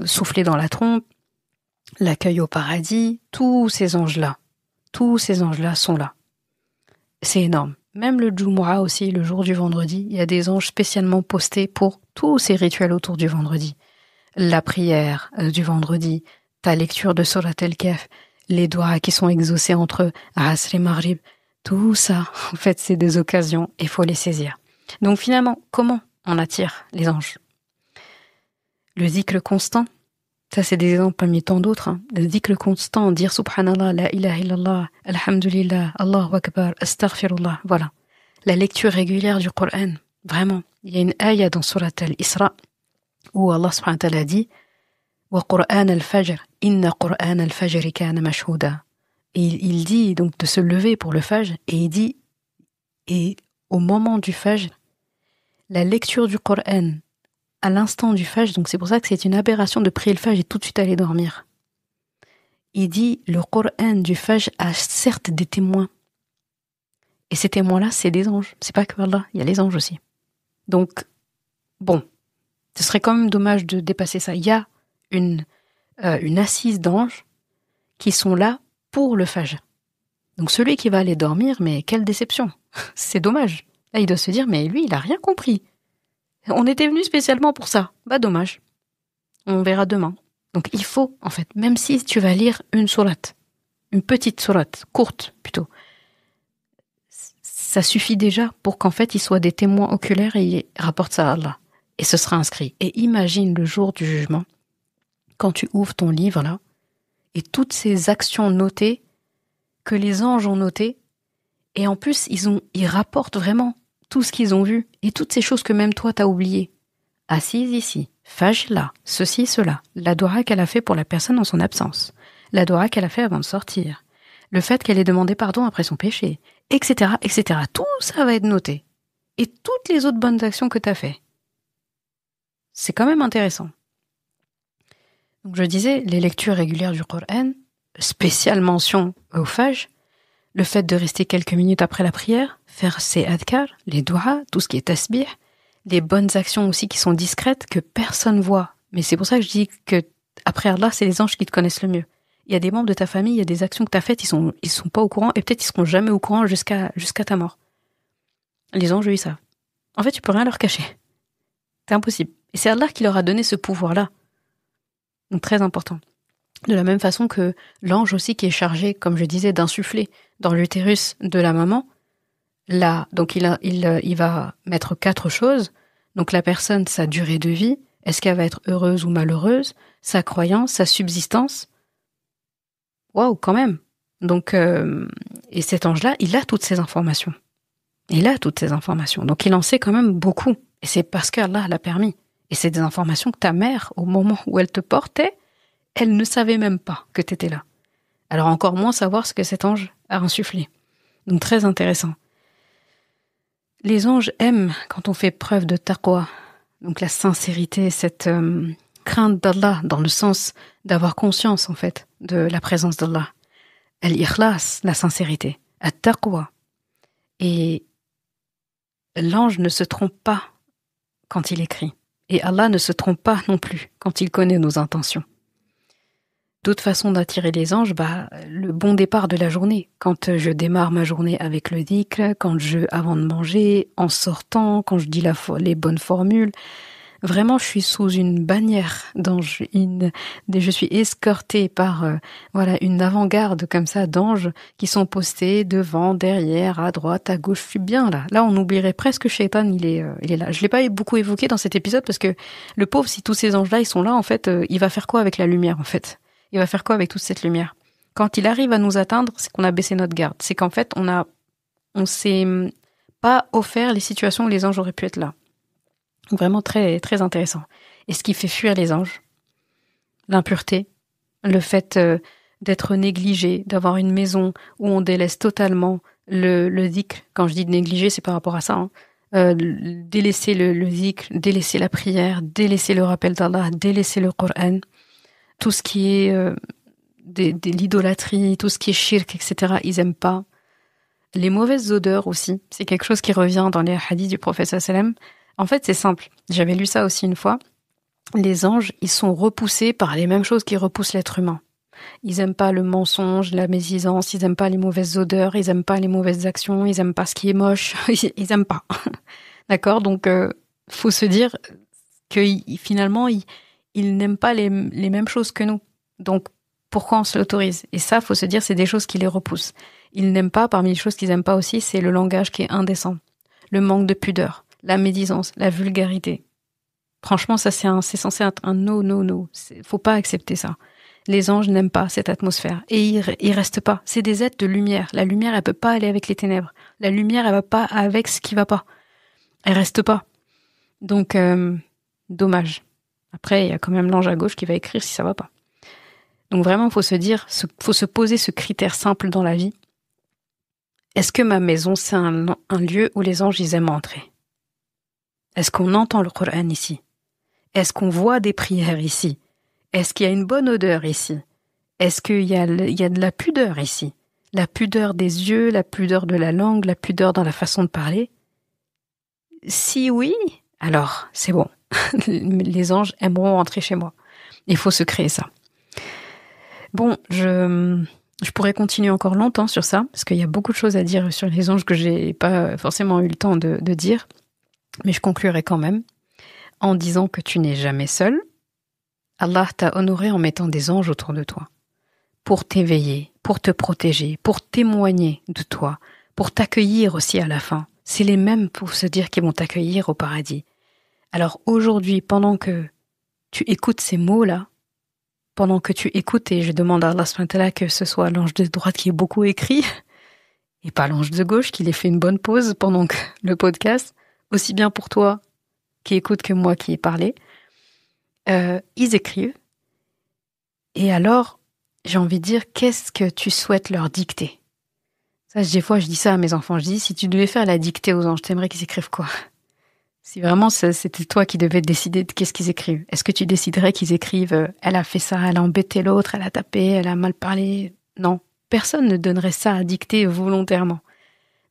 A: souffler dans la trompe, l'accueil au paradis, tous ces anges-là sont là. C'est énorme. Même le Jumu'ah aussi, le jour du vendredi, il y a des anges spécialement postés pour tous ces rituels autour du vendredi. La prière du vendredi, ta lecture de Surat al-Kahf, les doigts qui sont exaucés entre Asr et Maghrib, tout ça, en fait, c'est des occasions et il faut les saisir. Donc finalement, comment on attire les anges? Le zikr constant, ça c'est des exemples parmi tant d'autres, hein. Le zikr constant, dire Subhanallah, La ilaha illallah, Alhamdulillah, Allahu Akbar, Astaghfirullah, voilà. La lecture régulière du Coran, vraiment. Il y a une ayah dans Surat al-Isra où Allah subhanahu wa ta'ala dit وَقُرْآنَ الْفَجْرِ إِنَّ قُرْآنَ الْفَجْرِ كَانَ مَشْهُودًا. Et il dit donc de se lever pour le Fajr, et il dit, et au moment du Fajr, la lecture du Coran à l'instant du Fajr, donc c'est pour ça que c'est une aberration de prier le Fajr et tout de suite aller dormir. Il dit, le Coran du Fajr a certes des témoins, et ces témoins-là, c'est des anges. C'est pas que Allah, il y a les anges aussi. Donc, bon, ce serait quand même dommage de dépasser ça. Il y a une assise d'anges qui sont là pour le Fajr. Donc celui qui va aller dormir, mais quelle déception. C'est dommage. Là, il doit se dire, mais lui, il a rien compris. On était venu spécialement pour ça. Bah, dommage. On verra demain. Donc il faut, en fait, même si tu vas lire une sourate, une petite sourate, courte plutôt, ça suffit déjà pour qu'en fait, ils soient des témoins oculaires et ils rapportent ça à Allah. Et ce sera inscrit. Et imagine le jour du jugement, quand tu ouvres ton livre là, et toutes ces actions notées que les anges ont notées, et en plus ils rapportent vraiment tout ce qu'ils ont vu et toutes ces choses que même toi t'as oubliées. Assise ici, Fajr là, ceci, cela, la doua qu'elle a fait pour la personne en son absence, la doua qu'elle a fait avant de sortir, le fait qu'elle ait demandé pardon après son péché, etc., etc. Tout ça va être noté. Et toutes les autres bonnes actions que tu as fait. C'est quand même intéressant. Donc je disais, les lectures régulières du Coran, spéciale mention au Fajr, le fait de rester quelques minutes après la prière, faire ses adhkar, les du'as, tout ce qui est tasbih, les bonnes actions aussi qui sont discrètes, que personne voit. Mais c'est pour ça que je dis que après Allah, c'est les anges qui te connaissent le mieux. Il y a des membres de ta famille, il y a des actions que tu as faites, ils sont pas au courant, et peut-être ils seront jamais au courant jusqu'à ta mort. Les anges, ils savent. En fait, tu peux rien leur cacher. C'est impossible. Et c'est Allah qui leur a donné ce pouvoir-là. Donc très important. De la même façon que l'ange aussi qui est chargé, comme je disais, d'insuffler dans l'utérus de la maman, là, donc il va mettre 4 choses. Donc la personne, sa durée de vie, est-ce qu'elle va être heureuse ou malheureuse, sa croyance, sa subsistance. Waouh, quand même. Donc, et cet ange-là, il a toutes ces informations. Il a toutes ces informations. Donc il en sait quand même beaucoup. Et c'est parce qu'Allah l'a permis. Et c'est des informations que ta mère, au moment où elle te portait, elle ne savait même pas que tu étais là. Alors encore moins savoir ce que cet ange a insufflé. Donc très intéressant. Les anges aiment quand on fait preuve de taqwa, donc la sincérité, cette crainte d'Allah, dans le sens d'avoir conscience en fait de la présence d'Allah. Al-ikhlas, la sincérité. At-taqwa. Et l'ange ne se trompe pas quand il écrit. Et Allah ne se trompe pas non plus quand il connaît nos intentions. D'autres façons d'attirer les anges, le bon départ de la journée. Quand je démarre ma journée avec le dhikr, avant de manger, en sortant, quand je dis les bonnes formules. Vraiment, je suis sous une bannière d'anges. Je suis escortée par une avant-garde comme ça d'anges qui sont postés devant, derrière, à droite, à gauche. Je suis bien là. Là, on oublierait presque Shaitan, il est là. Je l'ai pas beaucoup évoqué dans cet épisode parce que le pauvre, si tous ces anges-là, ils sont là, en fait, il va faire quoi avec la lumière, en fait? Il va faire quoi avec toute cette lumière? Quand il arrive à nous atteindre, c'est qu'on a baissé notre garde. C'est qu'en fait, on s'est pas offert les situations où les anges auraient pu être là. Donc vraiment très, très intéressant. Et ce qui fait fuir les anges, l'impureté, le fait d'être négligé, d'avoir une maison où on délaisse totalement le dhikr. Quand je dis de négliger, c'est par rapport à ça. Délaisser le dhikr, délaisser la prière, délaisser le rappel d'Allah, délaisser le Coran. Tout ce qui est de l'idolâtrie, tout ce qui est shirk, etc., ils aiment pas. Les mauvaises odeurs aussi, c'est quelque chose qui revient dans les hadiths du prophète sallam. En fait, c'est simple. J'avais lu ça aussi une fois. Les anges, ils sont repoussés par les mêmes choses qui repoussent l'être humain. Ils aiment pas le mensonge, la médisance, ils aiment pas les mauvaises odeurs, ils aiment pas les mauvaises actions, ils aiment pas ce qui est moche, ils aiment pas. D'accord? Donc, faut se dire que finalement, ils n'aiment pas les mêmes choses que nous. Donc, pourquoi on se l'autorise? Et ça, faut se dire, c'est des choses qui les repoussent. Ils n'aiment pas, parmi les choses qu'ils n'aiment pas aussi, c'est le langage qui est indécent, le manque de pudeur, la médisance, la vulgarité. Franchement, ça, c'est censé être un no. Faut pas accepter ça. Les anges n'aiment pas cette atmosphère. Et ils restent pas. C'est des êtres de lumière. La lumière, elle peut pas aller avec les ténèbres. La lumière, elle va pas avec ce qui va pas. Elle reste pas. Donc, dommage. Après, il y a quand même l'ange à gauche qui va écrire si ça va pas. Donc vraiment, faut se poser ce critère simple dans la vie. Est-ce que ma maison, c'est un lieu où les anges, ils aiment entrer? Est-ce qu'on entend le Coran ici? Est-ce qu'on voit des prières ici? Est-ce qu'il y a une bonne odeur ici? Est-ce qu'il y a de la pudeur ici? La pudeur des yeux, la pudeur de la langue, la pudeur dans la façon de parler? Si oui, alors c'est bon. Les anges aimeront rentrer chez moi. Il faut se créer ça. Bon, je pourrais continuer encore longtemps sur ça, parce qu'il y a beaucoup de choses à dire sur les anges que j'ai pas forcément eu le temps de dire, mais je conclurai quand même en disant que tu n'es jamais seul. Allah t'a honoré en mettant des anges autour de toi, pour t'éveiller, pour te protéger, pour témoigner de toi, pour t'accueillir aussi à la fin. C'est les mêmes pour se dire qu'ils vont t'accueillir au paradis. Alors aujourd'hui, pendant que tu écoutes ces mots-là, pendant que tu écoutes, et je demande à Allah subhanahu wa ta'ala que ce soit l'ange de droite qui ait beaucoup écrit, et pas l'ange de gauche qui ait fait une bonne pause pendant que le podcast, aussi bien pour toi qui écoute que moi qui ai parlé, ils écrivent. Et alors, j'ai envie de dire, qu'est-ce que tu souhaites leur dicter? Ça, des fois, je dis ça à mes enfants. Je dis, si tu devais faire la dictée aux anges, t'aimerais qu'ils écrivent quoi? Si vraiment c'était toi qui devais décider de qu'est-ce qu'ils écrivent, est-ce que tu déciderais qu'ils écrivent elle a fait ça, elle a embêté l'autre, elle a tapé, elle a mal parlé? Non, personne ne donnerait ça à dicter volontairement.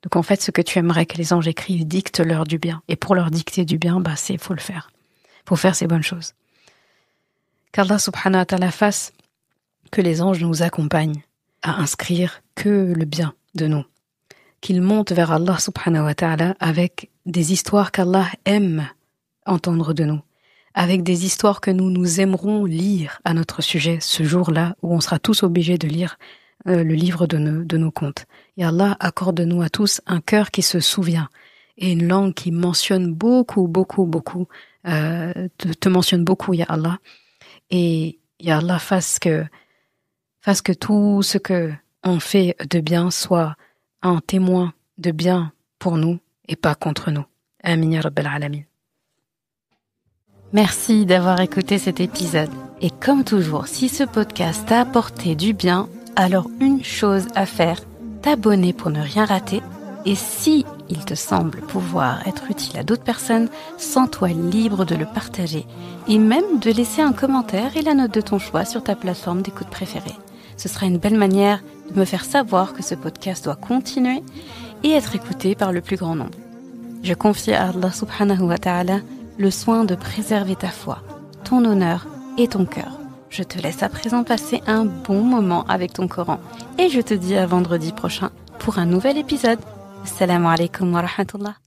A: Donc en fait, ce que tu aimerais que les anges écrivent, dicte-leur du bien. Et pour leur dicter du bien, faut le faire. Faut faire ces bonnes choses. Qu'Allah subhanahu wa ta'ala fasse que les anges nous accompagnent à inscrire que le bien de nous. Qu'ils montent vers Allah subhanahu wa ta'ala avec des histoires qu'Allah aime entendre de nous, avec des histoires que nous aimerons lire à notre sujet ce jour-là où on sera tous obligés de lire le livre de nos contes. Et Allah accorde-nous à tous un cœur qui se souvient et une langue qui mentionne beaucoup, te mentionne beaucoup, Ya Allah. Et Ya Allah fasse que tout ce que on fait de bien soit un témoin de bien pour nous et pas contre nous. Amin ya Rabbal Alamin. Merci d'avoir écouté cet épisode. Et comme toujours, si ce podcast t'a apporté du bien, alors une chose à faire, t'abonner pour ne rien rater. Et si il te semble pouvoir être utile à d'autres personnes, sens-toi libre de le partager et même de laisser un commentaire et la note de ton choix sur ta plateforme d'écoute préférée. Ce sera une belle manière de me faire savoir que ce podcast doit continuer et être écouté par le plus grand nombre. Je confie à Allah subhanahu wa ta'ala le soin de préserver ta foi, ton honneur et ton cœur. Je te laisse à présent passer un bon moment avec ton Coran et je te dis à vendredi prochain pour un nouvel épisode. Assalamu alaikum wa rahmatullah.